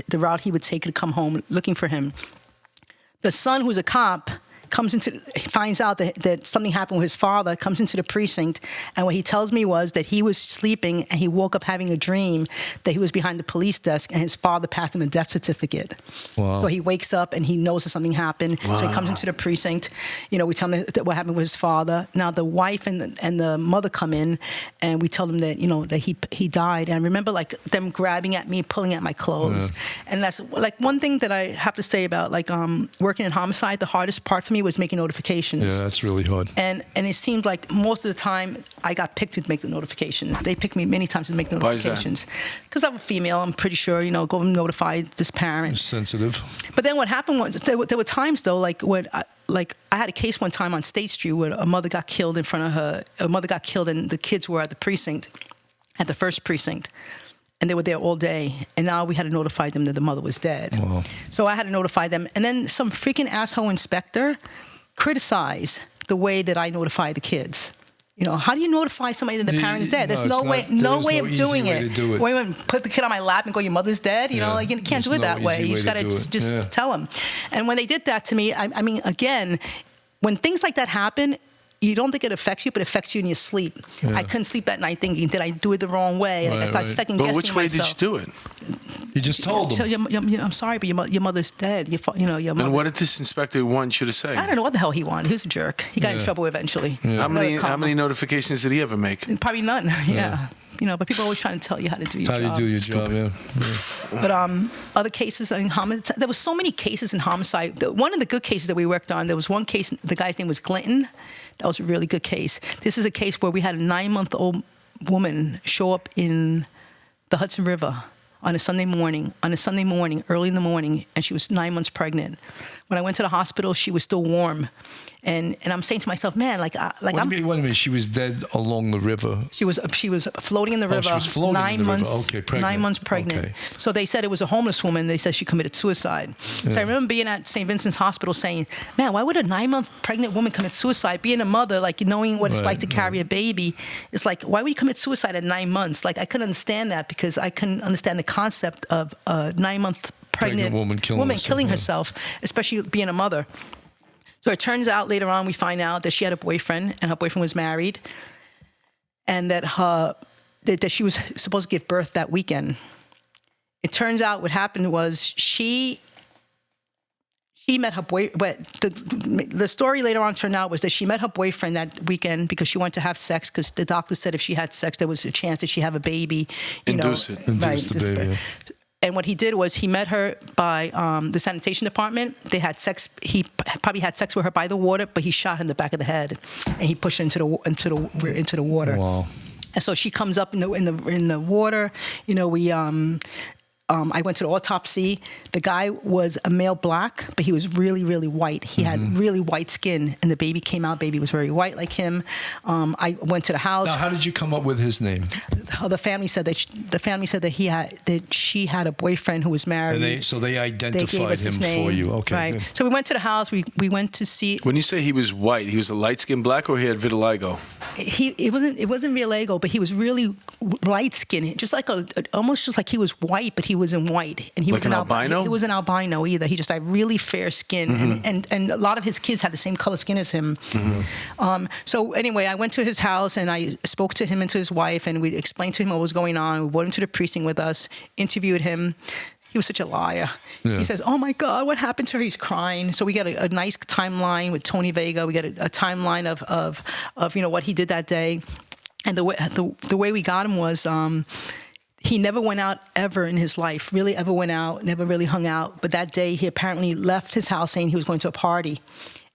the route he would take to come home, looking for him. The son, who's a cop, finds out that something happened with his father, comes into the precinct, and what he tells me was that he was sleeping and he woke up having a dream that he was behind the police desk and his father passed him a death certificate. Wow. So he wakes up and he knows that something happened. Wow. So he comes into the precinct. We tell him that what happened with his father. Now the wife and the mother come in, and we tell them that that he died. And I remember like them grabbing at me, pulling at my clothes. Yeah. And that's like one thing that I have to say about like working in homicide. The hardest part for me was making notifications. Yeah, that's really hard. And it seemed like most of the time I got picked to make the notifications. They picked me many times to make the notifications. Because I'm a female, I'm pretty sure, go and notify this parent. Sensitive. But then what happened was, there were times though, like when I had a case one time on State Street where a mother got killed in front of her. A mother got killed and the kids were at the precinct, at the first precinct. And they were there all day. And now we had to notify them that the mother was dead. Wow. So I had to notify them. And then some freaking asshole inspector criticized the way that I notified the kids. You know, how do you notify somebody that the parent's dead? There's No, no way, it's not- no there's way no of easy doing way it. to do it. Or even put the kid on my lap and go, your mother's dead. You know, like you can't do it that way. You just got to just tell them. And when they did that to me, I mean, again, when things like that happen, you don't think it affects you, but it affects you in your sleep. Yeah. I couldn't sleep that night thinking, did I do it the wrong way? Like I started second guessing But which way myself. did you do it? You just told them. So I'm sorry, but your mother's dead. Your mother's, And what did this inspector want you to say? I don't know what the hell he wanted. He was a jerk. He got in trouble eventually. How many notifications did he ever make? Probably none. Yeah. You know, but people are always trying to tell you how to do your job. How do you do your job? Yeah. But other cases in homicide, there were so many cases in homicide. One of the good cases that we worked on, there was one case, the guy's name was Clinton. That was a really good case. This is a case where we had a 9-month-old woman show up in the Hudson River on a Sunday morning, early in the morning, and she was 9 months pregnant. When I went to the hospital, she was still warm. And I'm saying to myself, man, wait a minute, she was dead along the river. She was floating in the river. She was floating 9 months. Okay, pregnant. 9 months pregnant. Okay. So they said it was a homeless woman. They said she committed suicide. So I remember being at St. Vincent's Hospital saying, man, why would a 9-month pregnant woman commit suicide? Being a mother, like knowing what it's like to carry a baby, it's like, why would you commit suicide at 9 months? Like I couldn't understand that because I couldn't understand the concept of a 9-month pregnant woman killing herself, especially being a mother. So it turns out later on, we find out that she had a boyfriend, and her boyfriend was married, and that she was supposed to give birth that weekend. It turns out what happened was she met her boyfriend. The story later on turned out was that she met her boyfriend that weekend because she wanted to have sex, because the doctor said if she had sex, there was a chance that she'd have a baby. Induce the baby. Yeah. And what he did was he met her by the sanitation department. They had sex. He probably had sex with her by the water, but he shot her in the back of the head, and he pushed her into the water. Wow! And so she comes up in the water. You know, I went to the autopsy. The guy was a male black, but he was really, really white. He had really white skin, and the baby came out. Baby was very white like him. I went to the house. Now, how did you come up with his name? The family said that she had a boyfriend who was married. And they identified him for you. Okay. Right. So we went to the house. We went to see. When you say he was white, he was a light-skinned black, or he had vitiligo? It wasn't vitiligo, but he was really light skinned, almost just like he was white, but he was in white, and he like was an albino. He was an albino either. He just had really fair skin, and a lot of his kids had the same color skin as him. So anyway, I went to his house and I spoke to him and to his wife, and we explained to him what was going on. We brought him to the precinct with us, interviewed him. He was such a liar. Yeah. He says, "Oh my God, what happened to her?" He's crying. So we got a nice timeline with Tony Vega. We got a timeline of what he did that day, and the way we got him was. He never went out ever in his life, really ever went out, never really hung out. But that day, he apparently left his house saying he was going to a party.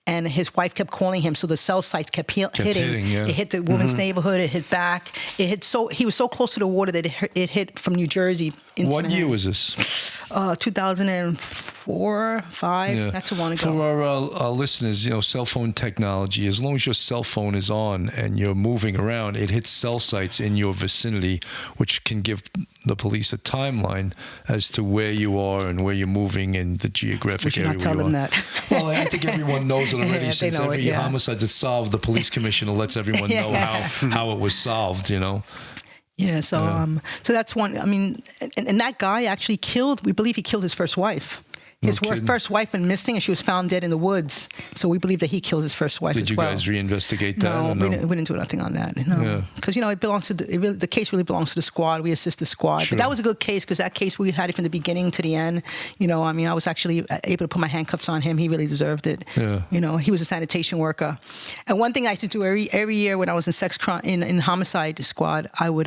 And his wife kept calling him, so the cell sites kept hitting. Yeah. It hit the woman's neighborhood, it hit back. He was so close to the water that it hit from New Jersey into What year was this? 2004, 5, not too long ago. For our listeners, cell phone technology, as long as your cell phone is on and you're moving around, it hits cell sites in your vicinity, which can give the police a timeline as to where you are and where you're moving and the geographic area where you are. We should not tell them that. Well, I think everyone knows it already since every homicide that's solved, the police commissioner lets everyone know how it was solved, Yeah, so that's one. I mean, and that guy actually we believe he killed his first wife. His first wife went missing, and she was found dead in the woods. So we believe that he killed his first wife. Did you guys reinvestigate that? No, we didn't do nothing on that. No, because it belongs to the case. Really belongs to the squad. We assist the squad. Sure. But that was a good case because that case we had it from the beginning to the end. I was actually able to put my handcuffs on him. He really deserved it. Yeah. He was a sanitation worker. And one thing I used to do every year when I was in in homicide squad, I would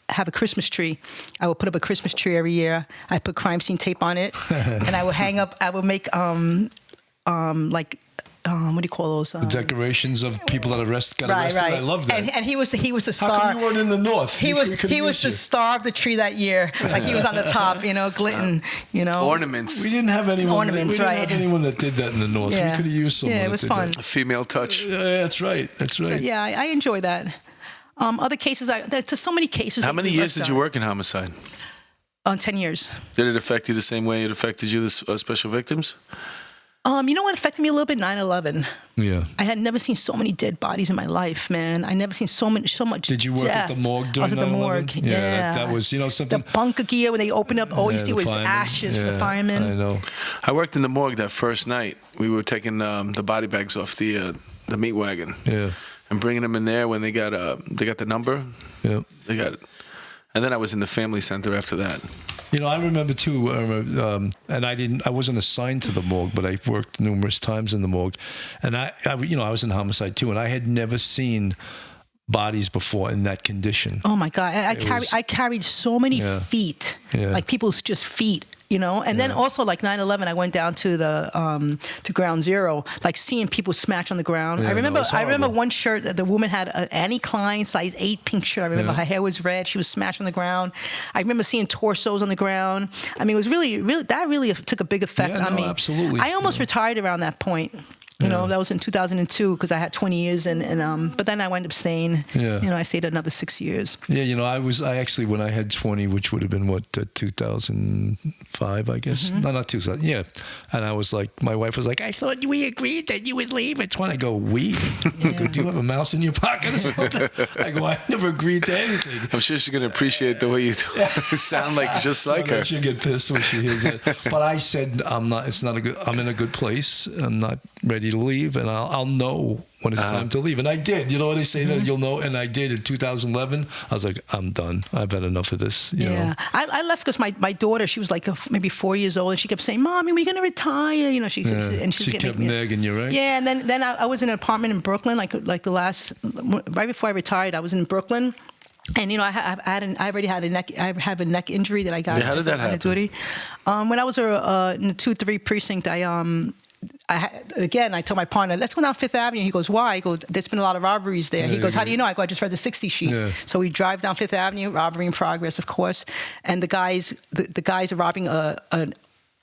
have a Christmas tree. I would put up a Christmas tree every year. I put crime scene tape on it, and I would hang up. I would make what do you call those? The decorations of people that got arrested. Right. I love that. And he was the star. How come you weren't in the north? He was the star of the tree that year. Like he was on the top, glitting, Ornaments. We didn't have anyone. Ornaments, we didn't have anyone that did that in the north. Yeah. We could have used someone. Yeah, it was fun. A female touch. That's right. So, yeah, I enjoy that. Other cases, there's so many cases. How many years did you work in homicide? 10 years. Did it affect you the same way it affected you, the special victims? You know what affected me a little bit? 9/11. Yeah. I had never seen so many dead bodies in my life, man. I never seen so much. Did you work at the morgue during I was at the 9/11? morgue. Yeah. That was, something. The bunker gear, when they opened up, all you see was firemen. ashes for the firemen. I know. I worked in the morgue that first night. We were taking the body bags off the meat wagon. Yeah. And bringing them in there when they got the number. Yeah. They got it. And then I was in the family center after that. I remember too, and I wasn't assigned to the morgue, but I worked numerous times in the morgue, and I was in homicide too, and I had never seen bodies before in that condition. Oh my God! I carried so many feet, like people's just feet. And then also like 9/11, I went down to the to Ground Zero, like seeing people smash on the ground. Yeah, I remember one shirt that the woman had an Annie Klein size 8 pink shirt. I remember her hair was red. She was smashed on the ground. I remember seeing torsos on the ground. I mean, it was really that really took a big effect on me. Absolutely. I almost retired around that point. That was in 2002 because I had 20 years, but then I wound up staying. I stayed another 6 years. I actually, when I had 20, which would have been 2005, I guess. No, not 2000. Yeah, and I was like, my wife was like, I thought we agreed that you would leave at 20. I go, we? Do you have a mouse in your pocket or something? I go, I never agreed to anything. I'm sure she's gonna appreciate the way you sound like just like her. She'll get pissed when she hears it. But I said, I'm in a good place. I'm not ready to leave, and I'll know when it's time to leave. And I did. You know what they say that you'll know, and I did in 2011. I was like, I'm done. I've had enough of this. You know? I left because my daughter, she was like maybe 4 years old, and she kept saying, "Mommy, we're gonna retire." She kept nagging you, right? Yeah, and then I was in an apartment in Brooklyn, like right before I retired, I was in Brooklyn. And I have a neck injury that I got. Yeah, how did that happen? Duty. When I was in the 2-3 precinct, I told my partner, let's go down Fifth Avenue. He goes, why? I go, there's been a lot of robberies there. He goes, how do you know? I go, I just read the 60 sheet. Yeah. So we drive down Fifth Avenue, robbery in progress, of course. And the guys are robbing an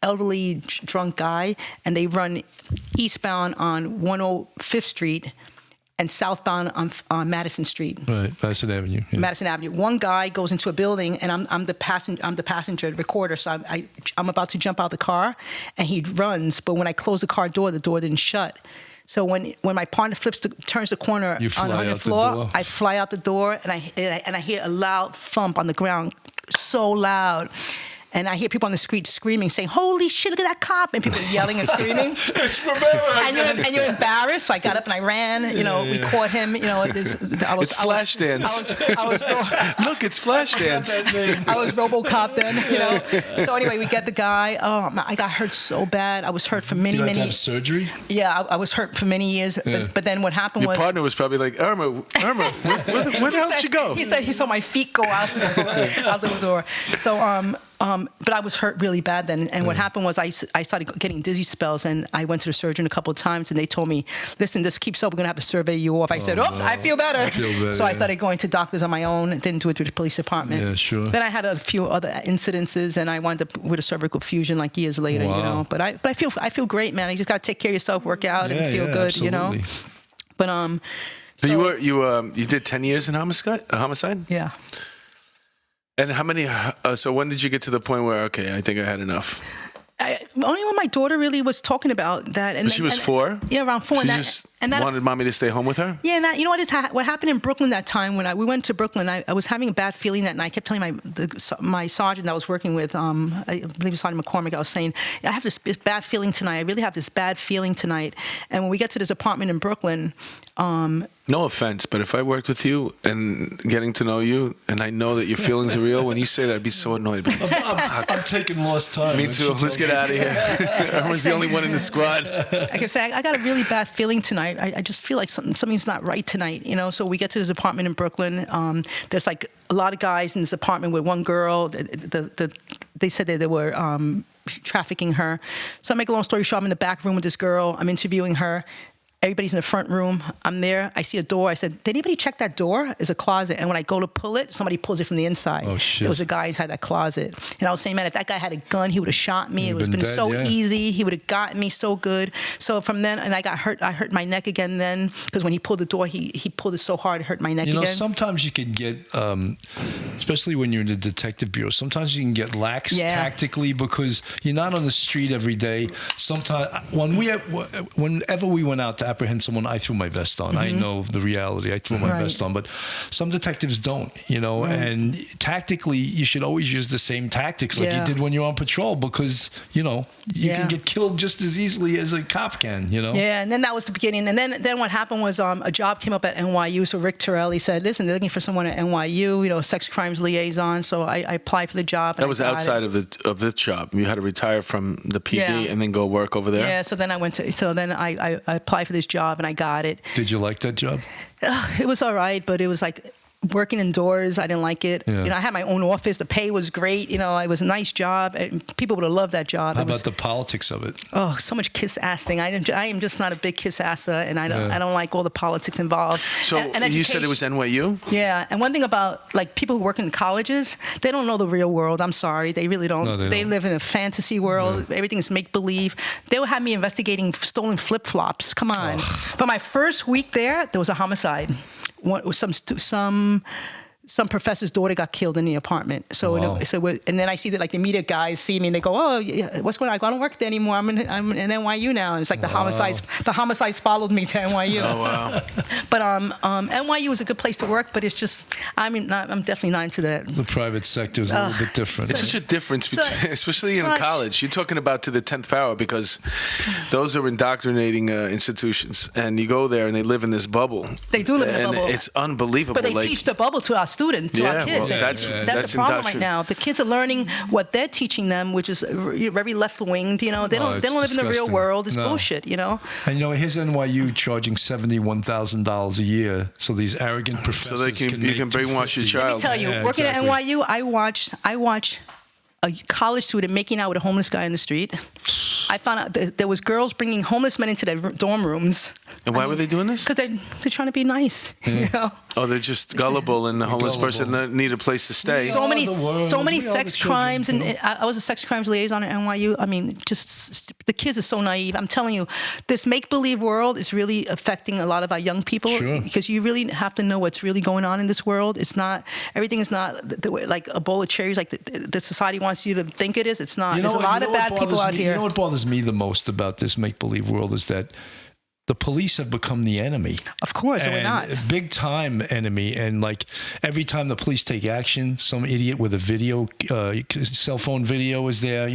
elderly drunk guy, and they run eastbound on 105th Street and southbound on Madison Street. Right, Madison Avenue. Yeah. Madison Avenue. One guy goes into a building, and I'm the passenger recorder. So I'm about to jump out the car, and he runs. But when I close the car door, the door didn't shut. So when my partner turns the corner on the floor, I fly out the door, and I hear a loud thump on the ground, so loud. And I hear people on the street screaming, saying, "Holy shit, look at that cop!" And people yelling and screaming. It's Rivera! And you're embarrassed. So I got up and I ran. We caught him. It's Flashdance. Look, it's Flashdance. I was RoboCop then. So anyway, we get the guy. Oh, I got hurt so bad. I was hurt for many. Did you have to have surgery? Yeah, I was hurt for many years. Yeah. But then what happened was your partner was probably like, Irma, where the hell did she go? He said he saw my feet go out the door. So but I was hurt really bad then. And what happened was I started getting dizzy spells, and I went to the surgeon a couple of times, and they told me, listen, this keeps up, we're going to have to survey you off. I said, I feel better. So I started going to doctors on my own, didn't do it through the police department. Yeah, sure. Then I had a few other incidences, and I wound up with a cervical fusion like years later, But I feel great, man. You just got to take care of yourself, work out, and feel good, absolutely. But So you did 10 years in homicide? Yeah. And how many? So when did you get to the point where I think I had enough? Only when my daughter really was talking about that, and she was 4. Yeah, around 4. She just wanted mommy to stay home with her. Yeah, and what happened in Brooklyn that time when we went to Brooklyn. I was having a bad feeling that night. I kept telling my sergeant I was working with, I believe it was Sergeant McCormick. I was saying, I have this bad feeling tonight. I really have this bad feeling tonight. And when we get to this apartment in Brooklyn. No offense, but if I worked with you and getting to know you, and I know that your feelings are real, when you say that, I'd be so annoyed. I'm taking lost time. Me too. Let's get out of here. Irma's the only one in the squad. I kept saying, I got a really bad feeling tonight. I just feel like something's not right tonight, So we get to this apartment in Brooklyn. There's like a lot of guys in this apartment with one girl. They said that they were trafficking her. So I make a long story short, I'm in the back room with this girl. I'm interviewing her. Everybody's in the front room. I'm there. I see a door. I said, did anybody check that door? It's a closet. And when I go to pull it, somebody pulls it from the inside. Oh, shit. There was a guy who had that closet. And I was saying, man, if that guy had a gun, he would have shot me. It would have been dead, so yeah. easy. He would have gotten me so good. So from then, and I got hurt. I hurt my neck again then, because when he pulled the door, he pulled it so hard, it hurt my neck again. Sometimes you can get, especially when you're in the detective bureau, sometimes you can get lax tactically because you're not on the street every day. Sometimes, whenever we went out to apprehend someone, I threw my vest on. I know the reality. I threw my vest on, but some detectives don't, and tactically you should always use the same tactics like you did when you're on patrol because, you can get killed just as easily as a cop can, Yeah, and then that was the beginning. And then what happened was a job came up at NYU. So Rick Torelli said, listen, they're looking for someone at NYU, sex crimes liaison. So I applied for the job. That was outside of this job. You had to retire from the PD and then go work over there? Yeah, so then I applied for this job and I got it. Did you like that job? It was all right, but it was like working indoors. I didn't like it. Yeah. I had my own office. The pay was great. It was a nice job. People would have loved that job. How about the politics of it? Oh, so much kiss-assing. I am just not a big kiss-asser, and I don't like all the politics involved. So and you said it was NYU? Yeah, and one thing about people who work in colleges, they don't know the real world. I'm sorry, they really don't. No, they live in a fantasy world. Yeah. Everything is make-believe. They will have me investigating stolen flip-flops. Come on. But my first week there was a homicide. Some professor's daughter got killed in the apartment. So, and then I see that the media guys see me and they go, "Oh, yeah, what's going on? I don't work there anymore. I'm in NYU now." And it's like the homicides followed me to NYU. Oh wow! But NYU is a good place to work, but it's just I'm definitely not into that. The private sector is a little bit different. It's such a difference between, especially in college. You're talking about to the 10th power because those are indoctrinating institutions, and you go there and they live in this bubble. They do live in a bubble. It's unbelievable. But they teach the bubble to us. Students, to our kids. Well, that's the problem right now. The kids are learning what they're teaching them, which is very left-winged. They don't live in the real world. It's bullshit. And here's NYU charging $71,000 a year, so these arrogant professors so you can brainwash your child. Let me tell you, working at NYU, I watched a college student making out with a homeless guy in the street. I found out that there was girls bringing homeless men into their dorm rooms. And why were they doing this? Because they're trying to be nice. Oh, they're just gullible, and the homeless person need a place to stay. So many sex crimes, and I was a sex crimes liaison at NYU. I mean, just the kids are so naive. I'm telling you, this make-believe world is really affecting a lot of our young people because you really have to know what's really going on in this world. It's not everything is not like a bowl of cherries like the society wants you to think it is. It's not. There's a lot of bad people out here. You know what bothers me the most about this make-believe world is that the police have become the enemy. Of course, and we're not. A big time enemy. And every time the police take action, some idiot with a video, cell phone video is there.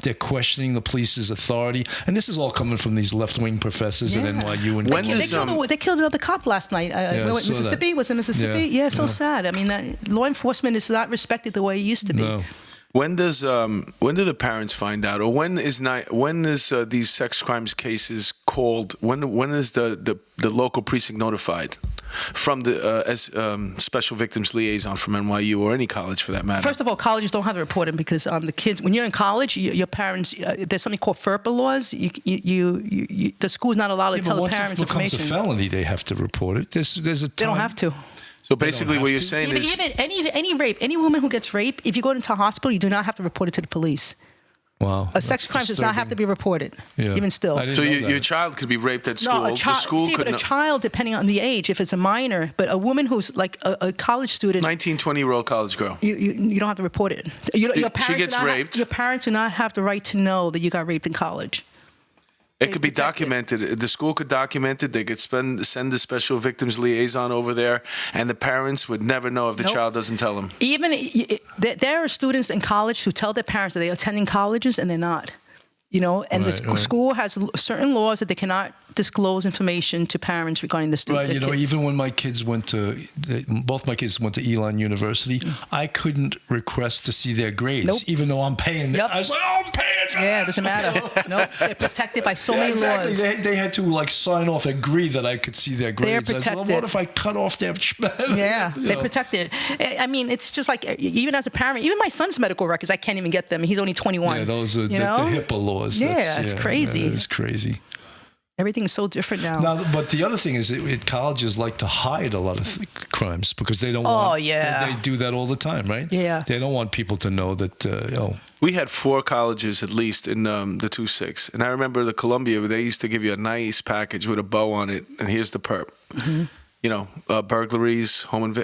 They're questioning the police's authority. And this is all coming from these left-wing professors at NYU. And they killed another cop last night. Mississippi? Was it Mississippi? Yeah, so sad. I mean, law enforcement is not respected the way it used to be. No. When do the parents find out, or when is these sex crimes cases called? When is the local precinct notified from the as special victims liaison from NYU or any college for that matter? First of all, colleges don't have to report them because the kids, when you're in college, your parents there's something called FERPA laws. The school's not allowed to tell the parents information. Once it becomes a felony, they have to report it. There's a time. They don't have to. So basically what you're saying is... Even any rape, any woman who gets raped, if you go into a hospital, you do not have to report it to the police. Wow. A sex crime does not have to be reported, even still. So your child could be raped at school. No, a child, depending on the age, if it's a minor, but a woman who's like a college student... 19, 20-year-old college girl. You don't have to report it. She gets raped. Your parents do not have the right to know that you got raped in college. It could be documented. The school could document it. They could send the special victims liaison over there, and the parents would never know if the child doesn't tell them. Even there are students in college who tell their parents that they're attending colleges and they're not. And the school has certain laws that they cannot disclose information to parents regarding the student. Right, even when my kids both my kids went to Elon University, I couldn't request to see their grades, even though I'm paying them. I was like, I'm paying for that. It doesn't matter. Nope, they're protected by so many laws. They had to sign off, agree that I could see their grades. They're protected. I said, well, what if I cut off their... They're protected. I mean, it's just like, even as a parent, even my son's medical records, I can't even get them. He's only 21. Yeah, those are the HIPAA laws. Yeah, it's crazy. It's crazy. Everything's so different now. Now, but the other thing is, colleges like to hide a lot of crimes because they don't want. Yeah. They do that all the time, right? Yeah. They don't want people to know that. We had 4 colleges at least in the 2-6, and I remember the Columbia. They used to give you a nice package with a bow on it, and here's the perp. Mm-hmm. You know, burglaries, home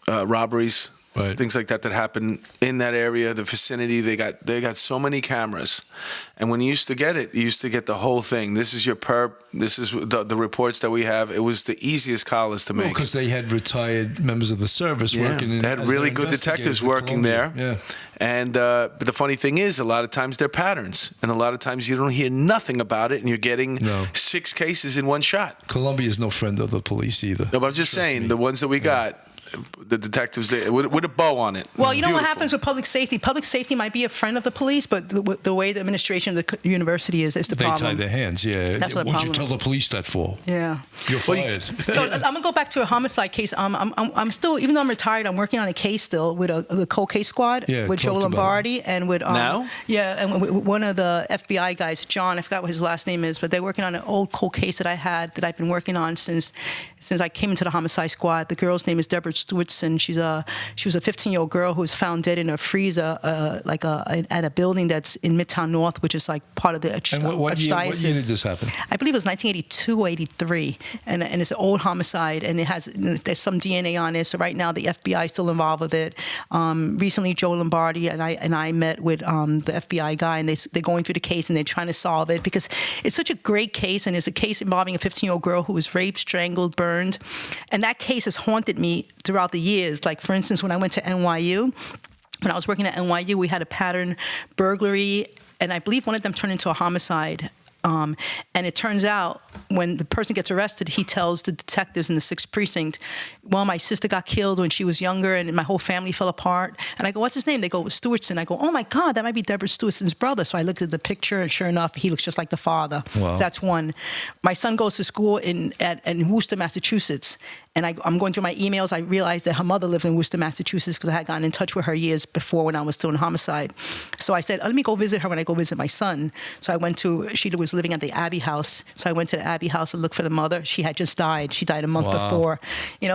robberies. Right. Things like that happen in that area, the vicinity. They got so many cameras, and when you used to get it, you used to get the whole thing. This is your perp. This is the reports that we have. It was the easiest collars to make because they had retired members of the service working. They had really good detectives working there. Yeah. And but the funny thing is, a lot of times they're patterns, and a lot of times you don't hear nothing about it, and you're getting 6 cases in one shot. Columbia is no friend of the police either. No, but I'm just saying, the ones that we got. The detectives there with a bow on it. Well, you know what happens with public safety? Public safety might be a friend of the police, but the way the administration of the university is the problem. They tie their hands, yeah. That's what the What'd problem you tell the police that for? Yeah. You're fired. So I'm going to go back to a homicide case. I'm still, even though I'm retired, I'm working on a case still with the cold case squad with Joe Lombardi and with... now? Yeah, and with one of the FBI guys, John, I forgot what his last name is, but they're working on an old cold case that I've been working on since I came into the homicide squad. The girl's name is Deborah Stewartson. She was a 15-year-old girl who was found dead in a freezer, at a building that's in Midtown North, which is like part of the Archdiocese. And what year did this happen? I believe it was 1982 or 83, and it's an old homicide, and there's some DNA on it. So right now the FBI is still involved with it. Recently, Joe Lombardi and I met with the FBI guy, and they're going through the case and they're trying to solve it because it's such a great case, and it's a case involving a 15-year-old girl who was raped, strangled, burned, and that case has haunted me throughout the years. Like, for instance, when I went to NYU, when I was working at NYU, we had a pattern burglary, and I believe one of them turned into a homicide. And it turns out when the person gets arrested, he tells the detectives in the 6th precinct, well, my sister got killed when she was younger and my whole family fell apart. And I go, what's his name? They go, Stewartson. I go, oh my God, that might be Deborah Stewartson's brother. So I looked at the picture, and sure enough, he looks just like the father. Wow. So that's one. My son goes to school in Worcester, Massachusetts. And I'm going through my emails. I realized that her mother lived in Worcester, Massachusetts, because I had gotten in touch with her years before when I was still in homicide. So I said, let me go visit her when I go visit my son. So I went she was living at the Abbey House. So I went to the Abbey House and looked for the mother. She had just died. She died a month before.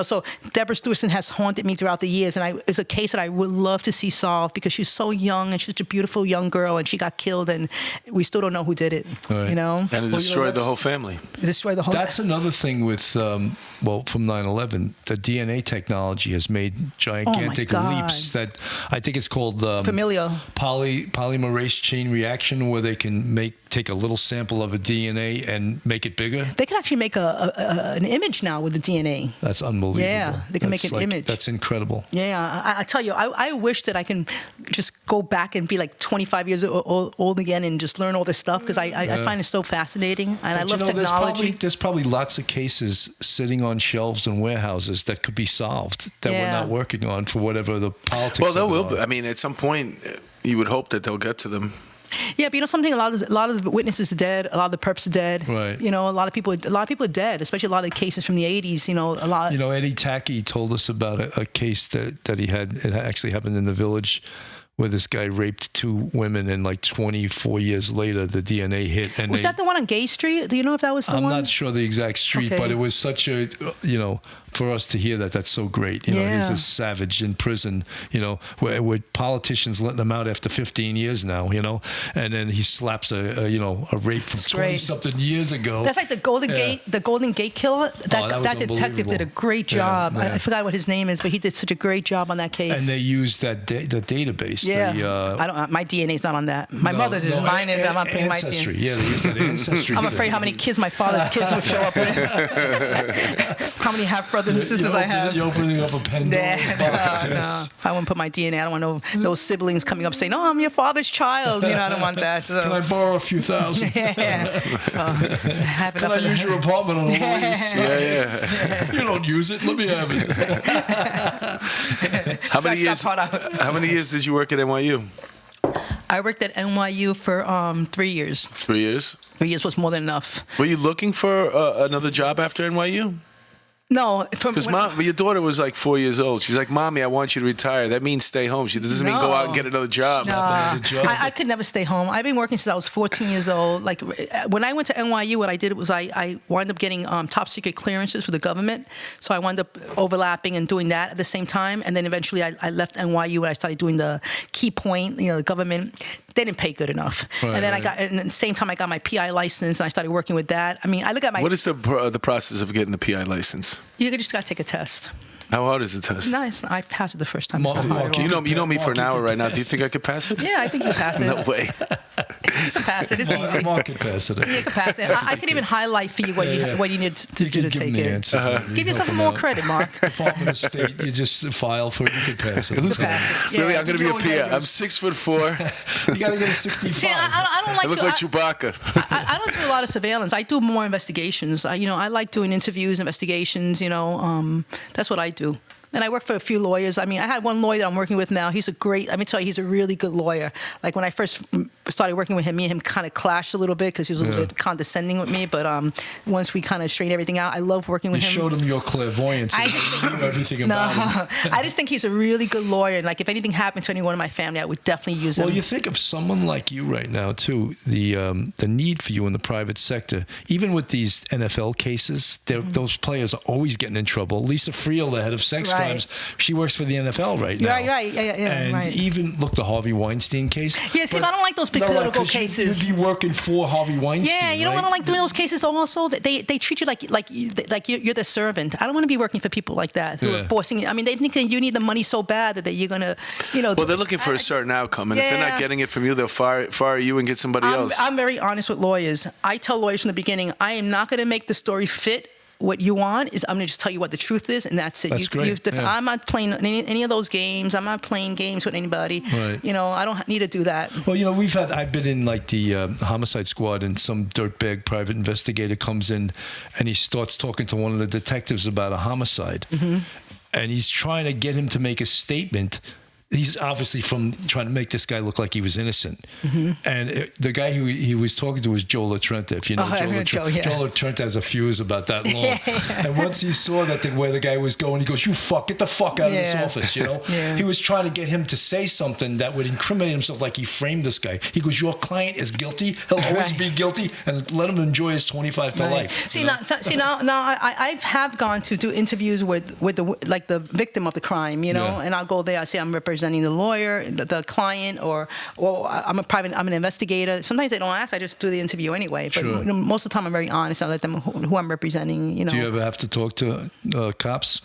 So Deborah Stewartson has haunted me throughout the years. And it's a case that I would love to see solved because she's so young and she's such a beautiful young girl, and she got killed, and we still don't know who did it. Right. And it destroyed the whole family. That's another thing with, from 9/11, the DNA technology has made gigantic leaps. That I think it's called familial polymerase chain reaction, where they can take a little sample of a DNA and make it bigger. They can actually make an image now with the DNA. That's unbelievable. Yeah, they can make an image. That's incredible. Yeah, I tell you, I wish that I can just go back and be like 25 years old again and just learn all this stuff, because I find it so fascinating, and I love technology. There's probably lots of cases sitting on shelves in warehouses that could be solved that we're not working on for whatever the politics. Well, there will be. I mean, at some point, you would hope that they'll get to them. Yeah, but something. A lot of the witnesses are dead. A lot of the perps are dead. Right. A lot of people are dead. Especially a lot of the cases from the '80s. A lot. Eddie Tackey told us about a case that he had. It actually happened in the Village, where this guy raped 2 women, and like 24 years later, the DNA hit. And was that the one on Gay Street? Do you know if that was the one? I'm not sure the exact street, but it was such a, for us to hear that's so great. He's a savage in prison, where politicians letting him out after 15 years now, and then he slaps a rape from 20-something years ago. That's like the Golden Gate Killer. That detective did a great job. Yeah. I forgot what his name is, but he did such a great job on that case. And they used the database. Yeah. My DNA's not on that. My mother's is. Mine is. I'm not putting my DNA. Yeah, they used that ancestry. I'm afraid how many kids my father's kids will show up with. How many half brothers and sisters I have. You're opening up a Pandora's box. No. I won't put my DNA. I don't want those siblings coming up saying, "Oh, I'm your father's child." I don't want that. So. Can I borrow a few thousand? Can I use your apartment on a lease? Yeah. You don't use it. Let me have it. How many years did you work at NYU? I worked at NYU for 3 years. 3 years? 3 years was more than enough. Were you looking for another job after NYU? No, because your daughter was like 4 years old. She's like, "Mommy, I want you to retire." That means stay home. She doesn't mean go out and get another job. No, I could never stay home. I've been working since I was 14 years old. Like when I went to NYU, what I did was I wound up getting top secret clearances for the government. So I wound up overlapping and doing that at the same time. And then eventually I left NYU and I started doing the key point, the government. They didn't pay good enough. Right, and then and at the same time I got my PI license and I started working with that. I mean, I look at my... What is the process of getting the PI license? You just got to take a test. How hard is the test? Nice. I passed it the first time. Mark, you know me for an hour right now. Do you think I could pass it? Yeah, I think you pass it. No way. You can pass it. It's easy. Mark can pass it. Yeah, you can pass it. I can even highlight for you what you need to do to take it. Give yourself more credit, Mark. Department of State, you just file for it. You can pass it. Who's pass it? Really, I'm going to be a PI. I'm 6'4". You got to get a 65. See, I don't like. I look like Chewbacca. I don't do a lot of surveillance. I do more investigations. I like doing interviews, investigations. That's what I do. And I work for a few lawyers. I mean, I had one lawyer that I'm working with now. Let me tell you, he's a really good lawyer. Like when I first started working with him, me and him kind of clashed a little bit because he was a little bit condescending with me. But once we kind of straightened everything out, I love working with him. You showed him your clairvoyance. And you knew everything about him. I just think he's a really good lawyer. And like if anything happened to anyone in my family, I would definitely use him. Well, you think of someone like you right now, too, the need for you in the private sector. Even with these NFL cases, those players are always getting in trouble. Lisa Friel, the head of sex crimes, she works for the NFL right now. Right. Yeah. And even, look, the Harvey Weinstein case. Yeah, see, I don't like those big political cases. You'd be working for Harvey Weinstein. Yeah, you know what I don't like doing those cases also? They treat you like you're the servant. I don't want to be working for people like that who are forcing you. I mean, they think that you need the money so bad that you're going to, Well, they're looking for a certain outcome. And if they're not getting it from you, they'll fire you and get somebody else. I'm very honest with lawyers. I tell lawyers from the beginning, I am not going to make the story fit what you want. I'm going to just tell you what the truth is, and that's it. That's great. I'm not playing any of those games. I'm not playing games with anybody. Right. I don't need to do that. Well, I've been in like the homicide squad, and some dirtbag private investigator comes in and he starts talking to one of the detectives about a homicide. Mm-hmm. And he's trying to get him to make a statement. He's obviously trying to make this guy look like he was innocent. Mm-hmm. And the guy he was talking to was Joe LaTrenta. If you know Joe LaTrenta has a fuse about that long. And once he saw where the guy was going, he goes, get the fuck out of this office, He was trying to get him to say something that would incriminate himself, like he framed this guy. He goes, your client is guilty. He'll always be guilty, and let him enjoy his 25 to life. Now I have gone to do interviews with the victim of the crime, and I'll go there. I say I'm representing the lawyer, the client, or I'm an investigator. Sometimes they don't ask. I just do the interview anyway. But most of the time, I'm very honest. I let them who I'm representing. Do you ever have to talk to cops?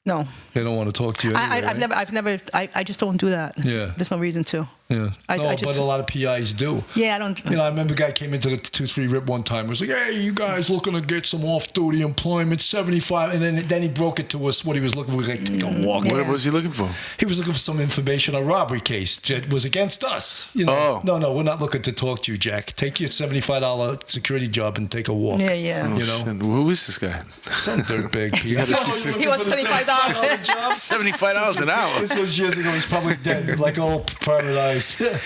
No. They don't want to talk to you anyway, I've never. I just don't do that. Yeah. There's no reason to. Yeah. But a lot of PIs do. Yeah, I don't. I remember a guy came into the 2-3 Rip one time. Was like, "Hey, you guys looking to get some off-duty employment, 75?" And then he broke it to us what he was looking for. Like, take a walk. What was he looking for? He was looking for some information on a robbery case that was against us. No, we're not looking to talk to you, Jack. Take your $75 security job and take a walk. Yeah. Who is this guy? Some dirtbag. He wants $75. $75 an hour. This was years ago. He's probably dead, like old paradise.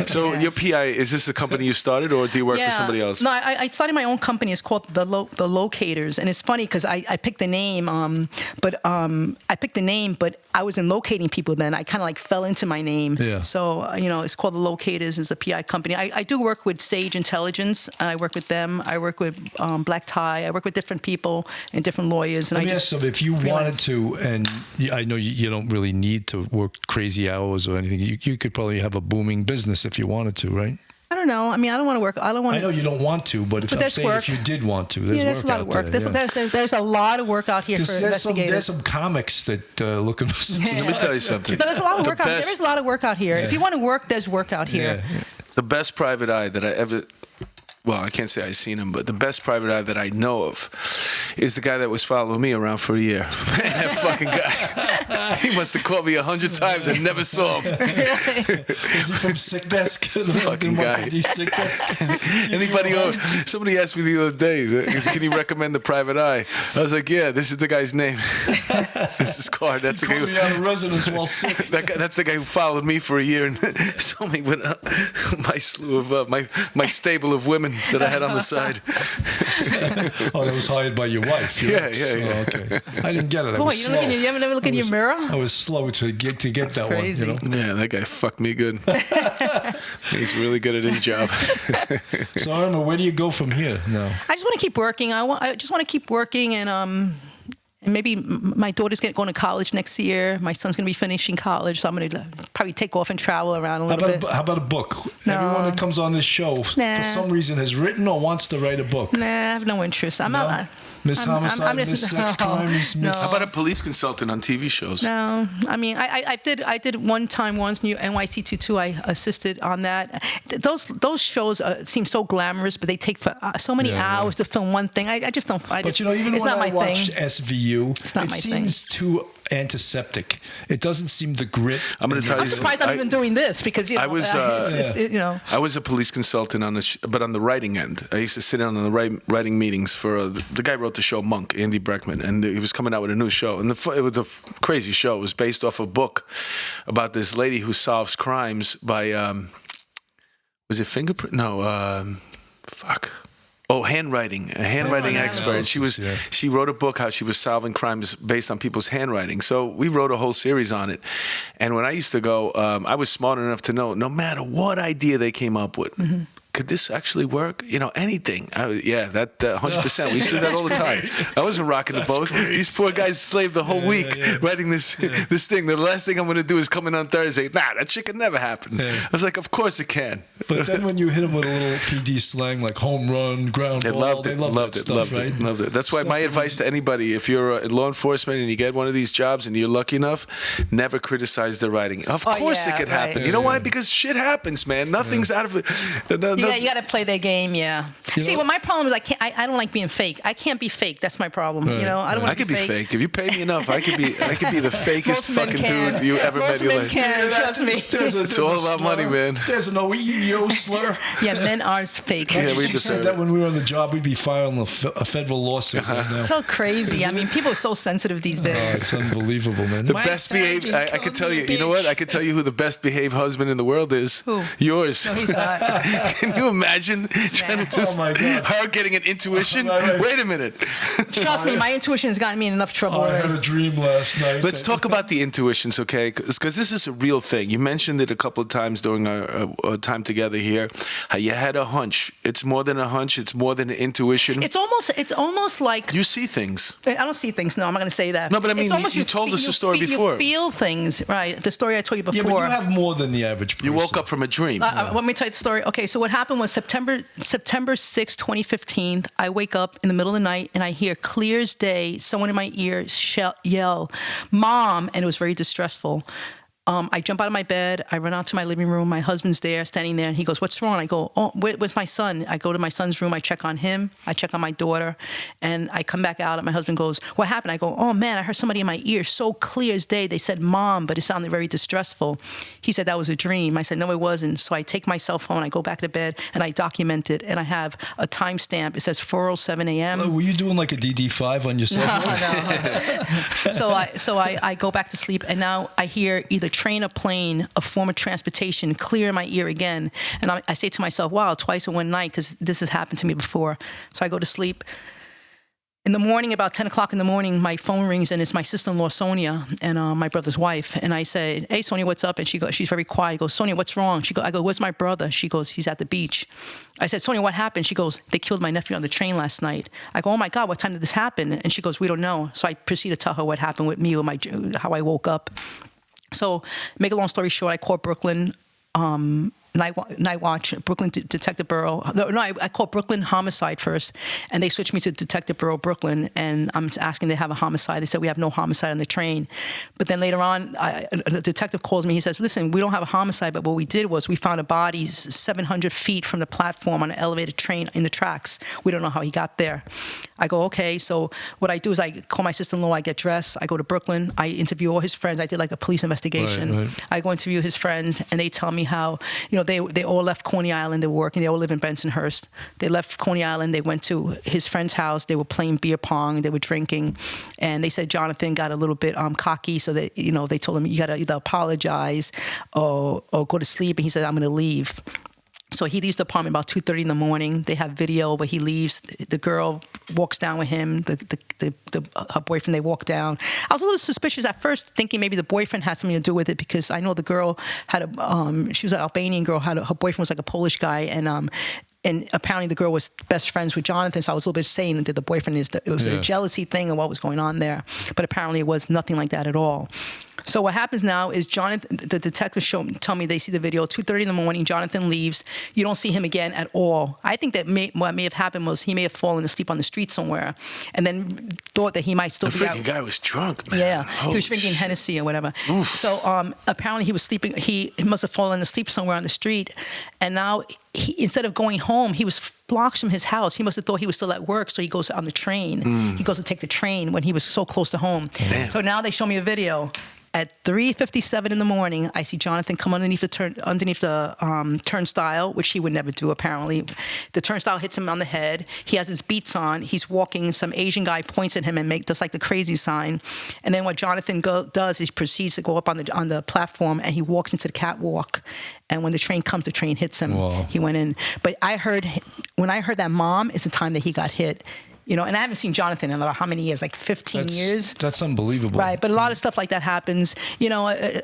So your PI, is this a company you started, or do you work for somebody else? No, I started my own company. It's called the Locators, and it's funny because I picked the name, but I was in locating people then. I kind of like fell into my name. Yeah. So it's called the Locators. It's a PI company. I do work with Sage Intelligence. I work with them. I work with Black Tie. I work with different people and different lawyers. And Let me ask you, if you wanted to, and I know you don't really need to work crazy hours or anything. You could probably have a booming business if you wanted to, right? I don't know. I mean, I don't want to work. I know you don't want to, but if you did want to, there's a lot of work. There's a lot of work out here for investigators. There's some comics that looking for some. Let me tell you something. But there's a lot of work out here. There is a lot of work out here. If you want to work, there's work out here. Yeah. The best private eye that I ever... Well, I can't say I've seen him, but the best private eye that I know of is the guy that was following me around for a year. That fucking guy. He must have called me 100 times and never saw him. Is he from Sick Desk? Fucking guy. Sick Desk. Anybody? Somebody asked me the other day, can you recommend the Private Eye? I was like, yeah, this is the guy's name. This is Card. That's the guy. Me out of residence while sick. That's the guy who followed me for a year and saw me with my slew of my stable of women that I had on the side. Oh, that was hired by your wife. Yeah. Oh, okay. I didn't get it. Boy, you ever never look in your mirror? I was slow to get that crazy. one. You know? Yeah, that guy fucked me good. He's really good at his job. So, Irma, where do you go from here now? I just want to keep working. I just want to keep working, and maybe my daughter's going to college next year. My son's going to be finishing college, so I'm going to probably take off and travel around a little bit. How about a book? No. Everyone that comes on this show, for some reason, has written or wants to write a book. Nah, I have no interest. I'm not. Miss Homicide, Miss Sex Crimes, Miss... How about a police consultant on TV shows? No, I mean, I did one time once, NYC 22. I assisted on that. Those shows seem so glamorous, but they take for so many hours to film one thing. I just don't. But even it's when not I my watch thing. SVU, It's not it my seems too antiseptic. It doesn't seem the grit. I'm going to tell you. I'm surprised I'm even doing this because I was I was a police consultant but on the writing end. I used to sit in on the writing meetings for the guy who wrote the show Monk, Andy Breckman, and he was coming out with a new show, and it was a crazy show. It was based off a book about this lady who solves crimes by was it fingerprint? No, fuck. Oh, handwriting, a handwriting expert. She wrote a book how she was solving crimes based on people's handwriting. So we wrote a whole series on it. And when I used to go, I was smart enough to know no matter what idea they came up with, could this actually work? Anything. That 100%. We used to do that all the time. I wasn't rocking the boat. Great. These poor guys slaved the whole week writing this thing. The last thing I'm going to do is come in on Thursday. Nah, that shit could never happen. Yeah. I was like, of course it can. But then when you hit them with a little PD slang like home run, ground ball, they loved it. That's why my advice to anybody, if you're in law enforcement and you get one of these jobs and you're lucky enough, never criticize the writing. Of course it could happen. You know why? Because shit happens, man. Nothing's out of it. You got to play their game, See, well, my problem is I don't like being fake. I can't be fake. That's my problem. Right. I don't want to be fake. fake. If you pay me enough, I could be the fakest fucking dude you ever met in your life. Can, trust me. It's all about money, man. There's an OEO slur. Yeah, men are fake. Yeah, we She said that when we were on the job, we'd be filing a federal lawsuit right now. So crazy. I mean, people are so sensitive these days. It's unbelievable, man. The best behaved. I could tell you. You know what? I could tell you who the best behaved husband in the world is. Who? Yours. No, he's not. Can you imagine trying to do her getting an intuition? Wait a minute. Trust me, my intuition has gotten me in enough trouble I already. had a dream last night. Let's talk about the intuitions, okay? Because this is a real thing. You mentioned it a couple of times during our time together here. How you had a hunch. It's more than a hunch. It's more than an intuition. It's almost like you see things. I don't see things. No, I'm not going to say that. No, but I mean, you told us the story before. You feel things, right? The story I told you before. Yeah, but you have more than the average person. You woke up from a dream. Let me tell you the story. Okay, so what happened was September 6, 2015, I wake up in the middle of the night and I hear clear as day someone in my ear yell, "Mom," and it was very distressful. I jump out of my bed. I run out to my living room. My husband's there, standing there, and he goes, "What's wrong?" I go, "Oh, where's my son?" I go to my son's room. I check on him. I check on my daughter, and I come back out. And my husband goes, "What happened?" I go, "Oh man, I heard somebody in my ear, so clear as day. They said 'Mom,' but it sounded very distressful." He said that was a dream. I said, "No, it wasn't." So I take my cell phone. I go back to bed, and I document it. And I have a timestamp. It says 4:07 a.m. Were you doing like a DD5 on your cell phone? No. So I go back to sleep, and now I hear either train or plane, a form of transportation, clear in my ear again. And I say to myself, wow, twice in one night, because this has happened to me before. So I go to sleep. In the morning, about 10 o'clock in the morning, my phone rings, and it's my sister-in-law, Sonia, and my brother's wife. And I said, "Hey, Sonia, what's up?" And she's very quiet. I go, "Sonia, what's wrong?" I go, "Where's my brother?" She goes, "He's at the beach." I said, "Sonia, what happened?" She goes, "They killed my nephew on the train last night." I go, "Oh, my God, what time did this happen?" And she goes, "We don't know." So I proceed to tell her what happened with me, how I woke up. So, make a long story short, I called Brooklyn Night Watch, Brooklyn Detective Bureau. No, I called Brooklyn Homicide first, and they switched me to Detective Bureau Brooklyn, and I'm asking they have a homicide. They said we have no homicide on the train. But then later on, a detective calls me. He says, listen, we don't have a homicide, but what we did was we found a body 700 feet from the platform on an elevated train in the tracks. We don't know how he got there. I go, okay. So what I do is I call my sister-in-law, I get dressed, I go to Brooklyn, I interview all his friends. I did like a police investigation. Right. I go interview his friends, and they tell me how, they all left Coney Island. They were working. They all live in Bensonhurst. They left Coney Island. They went to his friend's house. They were playing beer pong. They were drinking, and they said Jonathan got a little bit cocky. So that they told him, you got to either apologize or go to sleep. And he said, I'm going to leave. So he leaves the apartment about 2:30 in the morning. They have video where he leaves. The girl walks down with him. Her boyfriend, they walk down. I was a little suspicious at first, thinking maybe the boyfriend had something to do with it, because I know the girl had she was an Albanian girl. Her boyfriend was like a Polish guy, and apparently the girl was best friends with Jonathan. So I was a little bit saying that the boyfriend it was a jealousy thing or what was going on there. But apparently it was nothing like that at all. So what happens now is Jonathan, the detectives tell me they see the video, 2:30 in the morning, Jonathan leaves. You don't see him again at all. I think that what may have happened was he may have fallen asleep on the street somewhere and then thought that he might still be out. The freaking guy was drunk, man. Yeah, he was drinking Hennessy or whatever. Oof. So apparently he was sleeping. He must have fallen asleep somewhere on the street. And now instead of going home, he was blocks from his house. He must have thought he was still at work, so he goes on the train. He goes to take the train when he was so close to home. Damn. So now they show me a video. At 3:57 in the morning, I see Jonathan come underneath the turnstile, which he would never do, apparently. The turnstile hits him on the head. He has his beats on. He's walking. Some Asian guy points at him and does like the crazy sign. And then what Jonathan does is he proceeds to go up on the platform, and he walks into the catwalk. And when the train comes, the train hits him. Whoa. He went in. But when I heard that mom is the time that he got hit. And I haven't seen Jonathan in about how many years, like 15 years. That's unbelievable. Right, but a lot of stuff like that happens. A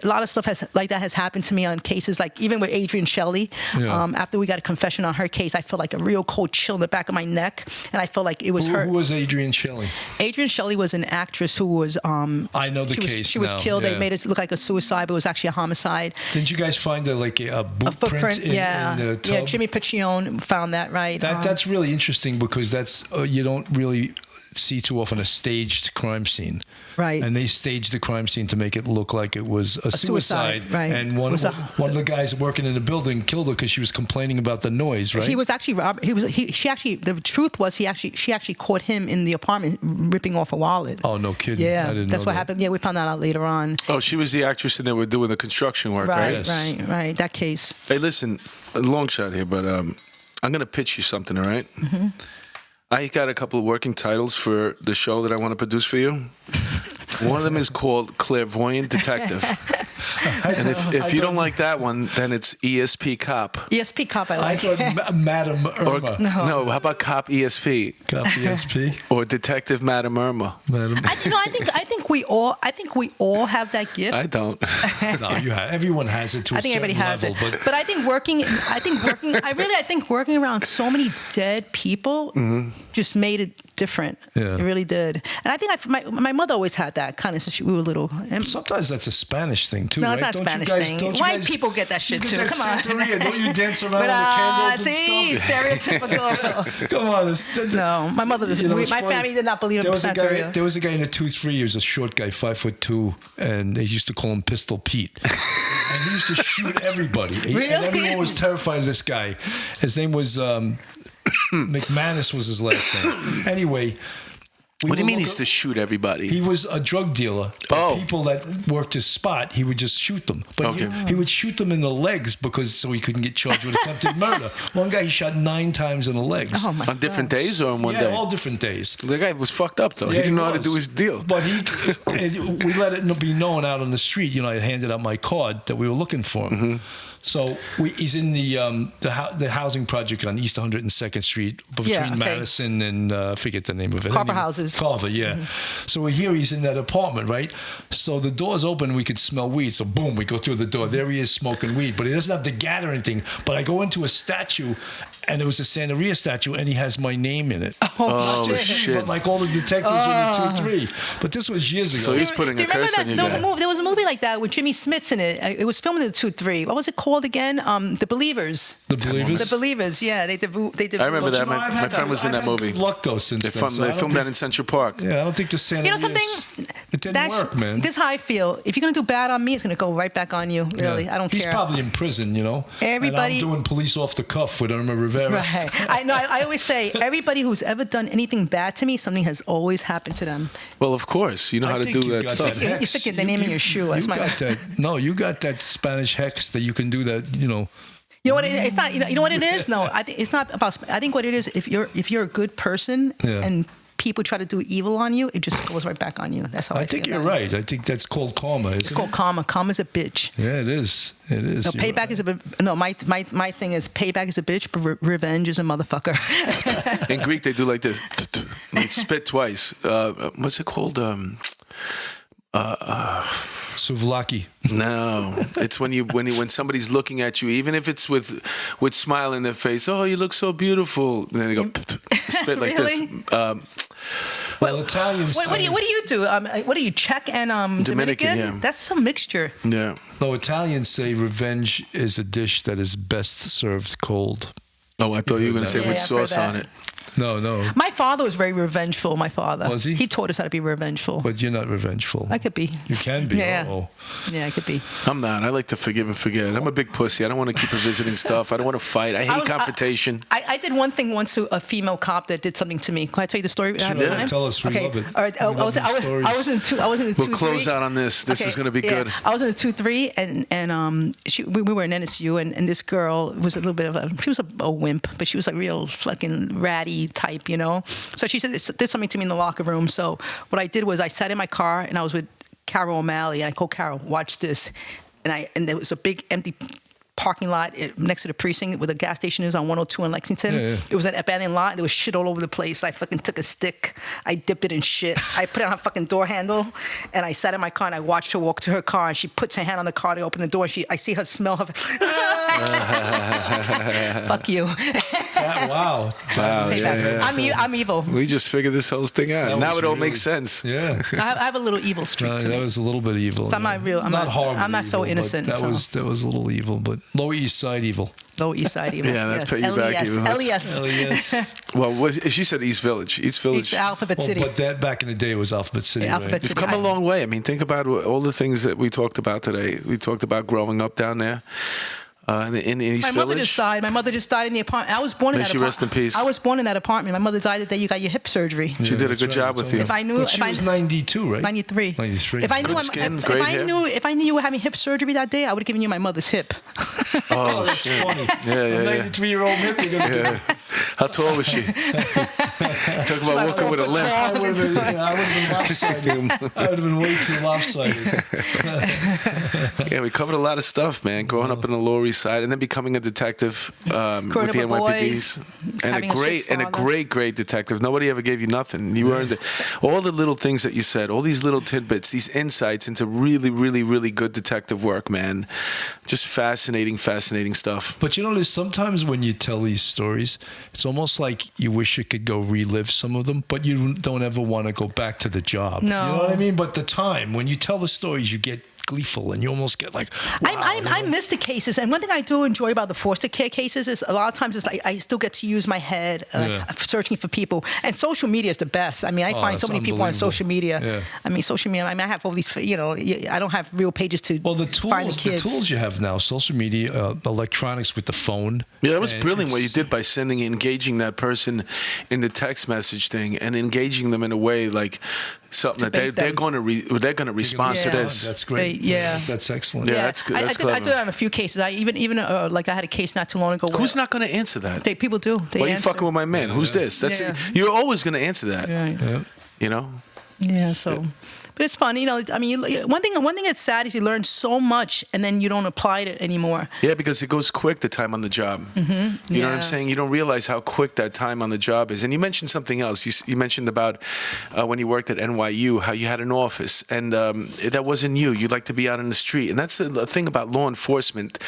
lot of stuff like that has happened to me on cases, like even with Adrienne Shelley. Yeah. After we got a confession on her case, I felt like a real cold chill in the back of my neck, and I felt like it was her. Who was Adrienne Shelley? Adrienne Shelley was an actress who was. I know the case. She was killed. Yeah. They made it look like a suicide, but it was actually a homicide. Didn't you guys find a boot print in the tub? Yeah, Jimmy Piccione found that, right? That's really interesting, because that's you don't really see too often a staged crime scene. Right. And they staged the crime scene to make it look like it was a suicide. Right. And one of the guys working in the building killed her because she was complaining about the noise, right? He was actually robbed. The truth was she actually caught him in the apartment ripping off a wallet. Oh, no kidding. Yeah. That's what happened. Yeah, we found that out later on. Oh, she was the actress and they were doing the construction work, right? Yes. Right. That case. Hey, listen, a long shot here, but I'm going to pitch you something, all right? Mm-hmm. I got a couple of working titles for the show that I want to produce for you. One of them is called Clairvoyant Detective. And if you don't like that one, then it's ESP Cop. ESP Cop, I like. I thought Madam Irma. No, how about Cop ESP? Cop ESP. Or Detective Madam Irma. I think we all have that gift. I don't. No, everyone has it to a certain level. I think everybody has it. But I think working around so many dead people just made it different. Yeah. It really did. And I think my mother always had that kind of since we were little. And sometimes that's a Spanish thing too. No, right? it's not a Spanish thing. White people get that shit too. Come on. Don't you dance around with candles and stuff? Stereotypical. Come on. No, my mother. My family did not believe in Santeria. There was a guy in the 2-3. He was a short guy, 5'2", and they used to call him Pistol Pete. And he used to shoot everybody. Really? And everyone was terrified of this guy. His name was McManus was his last name. Anyway. What do you mean he used to shoot everybody? He was a drug dealer. People that worked his spot, he would just shoot them. But he would shoot them in the legs so he couldn't get charged with attempted murder. One guy he shot 9 times in the legs. Oh my on different days or on one day? Yeah, all different days. The guy was fucked up though. Yeah, he didn't know how to do his deal. But we let it be known out on the street. I handed out my card that we were looking for him. Mm-hmm. So he's in the housing project on East 102nd Street between Madison and I forget the name of it. Carver Houses. Carver, yeah. Mm-hmm. So we're here. He's in that apartment, right? So the door's open. We could smell weed. So boom, we go through the door. There he is smoking weed, but he doesn't have the gat or anything. But I go into a statue. And it was a Santeria statue, and he has my name in it. Oh shit! But like all the detectives in the 2-3. But this was years ago. So he's putting a curse on you. There was a movie like that with Jimmy Smits in it. It was filmed in the 2-3. What was it called? called again? The Believers. The Believers? The Believers, yeah. They I remember that. My friend was in that movie. Good luck though since They filmed that in Central Park. Yeah, I don't think the San You know Elias, something? it didn't work, man. This is how I feel. If you're gonna do bad on me, it's gonna go right back on you. Really, Yeah. I don't He's care. probably in prison, you know. Everybody- And I'm doing police off the cuff with Irma Rivera. Right. I know. I always say everybody who's ever done anything bad to me, something has always happened to them. Well, of course, you know how to do that stuff. You stick your name in your shoe. That's You got that. No, you got that Spanish hex that you can do that. You know. You know what? It's not. You know what it is. No, I think it's not about. I think what it is. If you're a good person and people try to do evil on you, it just goes right back on you. That's how I feel. I think you're about right. I think that's called karma. It's called karma. Karma's a bitch. Yeah, it is. It is. No, payback is a no. My thing is payback is a bitch, but revenge is a motherfucker. In Greek, they do like this. They spit twice. What's it called? Souvlaki. No, it's when somebody's looking at you, even if it's with smile in their face. Oh, you look so beautiful. And then they go spit like Really? this. Well, Italians. What do you do? What do you Czech and Dominican? yeah. That's a mixture. Yeah. No, Italians say revenge is a dish that is best served cold. Oh, I thought you were going to say Yeah, with I've heard sauce on that. it. No. My father was very revengeful. My father. Was he? He taught us how to be revengeful. But you're not revengeful. I could be. You can be. Yeah. Uh-oh. Yeah, I could be. I'm not. I like to forgive and forget. I'm a big pussy. I don't want to keep revisiting stuff. I don't want to fight. I hate confrontation. I did one thing once to a female cop that did something to me. Can I tell you the story? Sure. Yeah. Tell us. We love it. All right. I was in the 2-3. We'll close out on this. This is going to be good. I was in the 2-3, and we were in NSU, and this girl was a little bit of she was a wimp, but she was like real fucking ratty type, you know. So she did something to me in the locker room. So what I did was I sat in my car and I was with Carol O'Malley, and I called Carol, watch this, and there was a big empty parking lot next to the precinct where the gas station is on 102 in Lexington. Yeah. It was an abandoned lot. There was shit all over the place. I fucking took a stick. I dipped it in shit. I put it on her fucking door handle, and I sat in my car, and I watched her walk to her car, and she puts her hand on the car to open the door, and I see her smell her. Fuck you. Wow. Yeah. I'm evil. We just figured this whole thing out. Now it all makes sense. Yeah. I have a little evil streak to me. That was a little bit evil. So I'm not real. I'm not horrible. I'm not so evil, innocent. That was a little evil, but Lower East Side evil. Lower East Side evil. Yeah, that's piggyback evil. LES. Yes. Well, she said East Village. East Village. East Alphabet City. But that back in the day was Alphabet City. Alphabet right? City. You've come a long way. I mean, think about all the things that we talked about today. We talked about growing up down there. In East My mother Village. just died. My mother just died in the apartment. I was born in May that she apartment. rest in peace. I was born in that apartment. My mother died the day you got your hip surgery. She did a good job with you. If I knew, But she was 92, right? 93. 93. If I knew, Good skin, great hair. if I knew you were having hip surgery that day, I would have given you my mother's hip. Oh, That's shit. funny. Yeah. 93-year-old hip. You're gonna Yeah. How tall was she? Talk about walking with a limp. I would have been lopsided. I would have been way too lopsided. Yeah, we covered a lot of stuff, man. Growing up in the Lower East Side and then becoming a detective with the NYPDs, and a great detective. Nobody ever gave you nothing. You earned it. All the little things that you said, all these little tidbits, these insights into really, really, really good detective work, man. Just fascinating stuff. But you know, there's sometimes when you tell these stories, it's almost like you wish you could go relive some of them, but you don't ever want to go back to the job. No. You know what I mean? But the time, when you tell the stories, you get gleeful and you almost get like, wow, I miss the cases, and one thing I do enjoy about the foster care cases is a lot of times it's like I still get to use my head searching for people, and social media is the best. I mean, I find so many people on social media. Yeah. I mean, social media. I mean, I have all these. You know, I don't have real pages to find the kids. The tools you have now, social media, electronics with the phone. Yeah, it was brilliant what you did by engaging that person in the text message thing and engaging them in a way like something that they're going to respond to this. That's great. Yeah. That's excellent. Yeah, that's good. I did that on a few cases. I even like I had a case not too long ago. Who's not going to answer that? People do. Why are you fucking with my man? Who's this? That's it. You're always going to answer that. Yeah. You know. Yeah. So. But it's fun, you know. I mean, one thing that's sad is you learn so much and then you don't apply it anymore. Yeah, because it goes quick, the time on the job. Mm-hmm. You know what I'm saying? You don't realize how quick that time on the job is. And you mentioned something else. You mentioned about when you worked at NYU, how you had an office, and that wasn't you. You like to be out in the street, and that's the thing about law enforcement.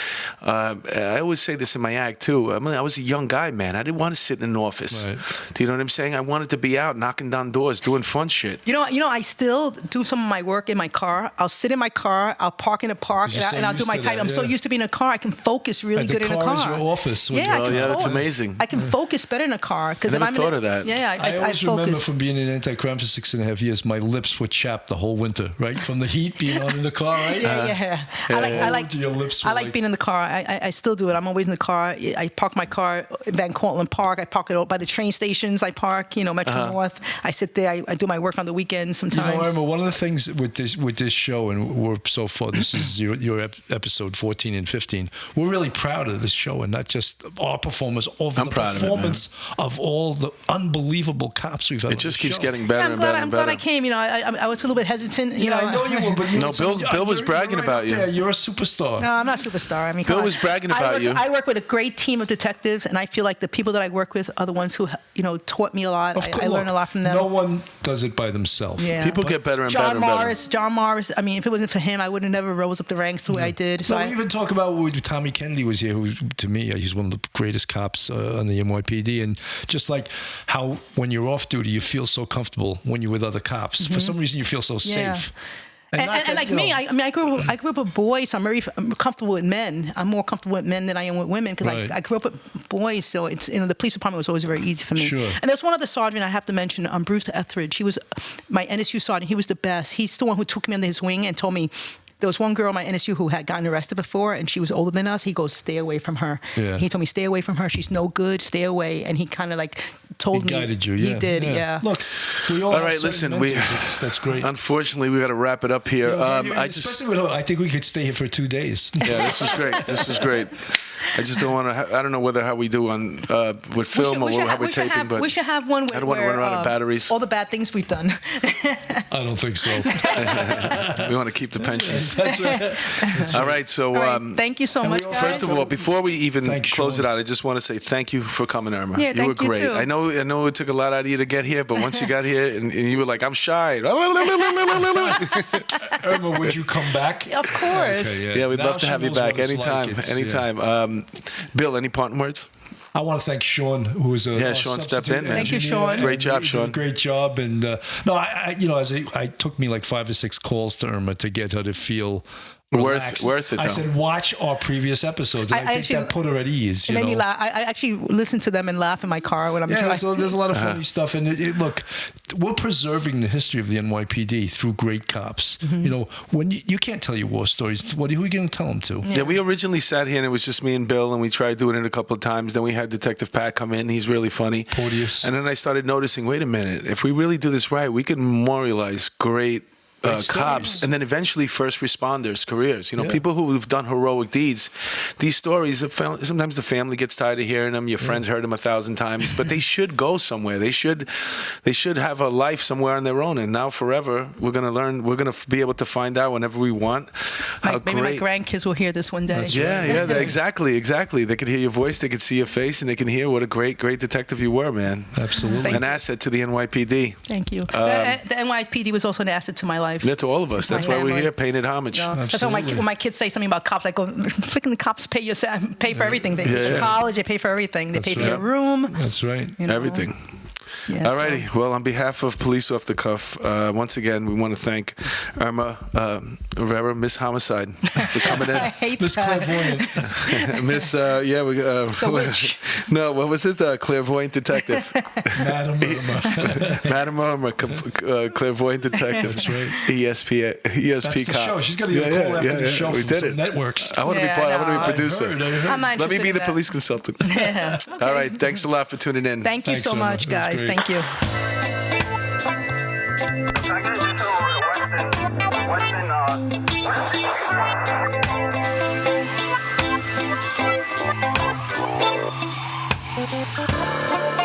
I always say this in my act too. I mean, I was a young guy, man. I didn't want to sit in an office. Right. Do you know what I'm saying? I wanted to be out, knocking down doors, doing fun shit. You know, I still do do some of my work in my car. I'll sit in my car. I'll park in a park, and I'll do my type. I'm so used to being in a car. I can focus really good in a car. The car is your office. That's amazing. I can focus better in a car. I never thought of that. Yeah, I always remember from being in anti-crime for 6.5 years, my lips were chapped the whole winter, right? From the heat being on in the car, right? I like being in the car. I still do it. I'm always in the car. I park my car in Van Cortlandt Park. I park it by the train stations. I park, Metro North. I sit there. I do my work on the weekends sometimes. Irma, one of the things with this show, and we're so far, this is your episode 14 and 15. We're really proud of this show, and not just our performance, the performance of all the unbelievable cops we've had. It just keeps getting better and better and better. I'm glad I came. I was a little bit hesitant. I know you were, but Bill was bragging about you. You're a superstar. No, I'm not a superstar. I mean, Bill was bragging about you. I work with a great team of detectives, and I feel like the people that I work with are the ones who, taught me a lot. I learn a lot from them. No one does it by themselves. Yeah. People get better and better and better. John Morris. I mean, if it wasn't for him, I would have never rose up the ranks the way I did. So we even talk about when Tommy Kennedy was here, who to me, he's one of the greatest cops on the NYPD, and just like how when you're off duty, you feel so comfortable when you're with other cops. For some reason, you feel so safe. And like me, I grew up with boys. So I'm comfortable with men. I'm more comfortable with men than I am with women because I grew up with boys. So it's the police department was always very easy for me. Sure. And there's one other sergeant I have to mention, Bruce Etheridge. He was my NSU sergeant. He was the best. He's the one who took me under his wing and told me. There was one girl in my NSU who had gotten arrested before, and she was older than us. He goes, stay away from her. Yeah. He told me, stay away from her. She's no good. Stay away. And he kind of told me. He guided you, He did, yeah. Look, we all right, listen. That's great. Unfortunately, we got to wrap it up here. Especially with her, I think we could stay here for 2 days. Yeah, this was great. This was great. I just don't want to. I don't know how we do on with film or how we're taping, but we should have one. I don't want to run around of batteries. All the bad things we've done. I don't think so. We want to keep the pensions. That's right. All right. So thank you so much. First of all, before we even close it out, I just want to say thank you for coming, Irma. Yeah, you were great. You too. I know it took a lot out of you to get here, but once you got here and you were like, I'm shy. Irma, would you come back? Of course. Okay, yeah, we'd love to have you back anytime. Bill, any parting words? I want to thank Sean, who was Sean stepped in. Man. Thank you, Sean. Great job, Sean. Did a great job, and I took me like 5 or 6 calls to Irma to get her to feel relaxed. Worth it, though. I said, watch our previous episodes. And I think that put her at ease. It made me laugh. I actually listen to them and laugh in my car when I'm driving. So there's a lot of funny stuff. And look, we're preserving the history of the NYPD through great cops. Mm-hmm. When you can't tell your war stories, who are you going to tell them to? Yeah, we originally sat here and it was just me and Bill, and we tried doing it a couple of times. Then we had Detective Pat come in. He's really funny. Porteous. And then I started noticing, wait a minute, if we really do this right, we can memorialize great cops, and then eventually first responders' careers. People who have done heroic deeds. These stories, sometimes the family gets tired of hearing them. Your friends heard them 1,000 times, but they should go somewhere. They should have a life somewhere on their own. And now forever, we're going to learn. We're going to be able to find out whenever we want. Maybe my grandkids will hear this one day. Exactly. They could hear your voice, they could see your face, and they can hear what a great detective you were, man. Absolutely, an asset to the NYPD. Thank you. The NYPD was also an asset to my life. Yeah, to all of us. That's why we're here, painted homage. That's why when my kids say something about cops, I go, freaking the cops pay for everything. They pay for college, they pay for everything. They pay for your room. That's right. Everything. Yeah, all righty. Well, on behalf of Police Off the Cuff, once again, we want to thank Irma Rivera, Miss Homicide, for coming in. I hate Miss Clairvoyant. Miss, the witch. No, what was it? Clairvoyant Detective. Madam Irma. Madam Irma, Clairvoyant Detective. That's right. ESP That's the cop. show. She's got to get a call after the show from some networks. I want to be part. I want to be a producer. I'm not Let me be the police consultant. Yeah. Okay. All right. Thanks a lot for tuning in. Thank you so much, guys. Thank you. What's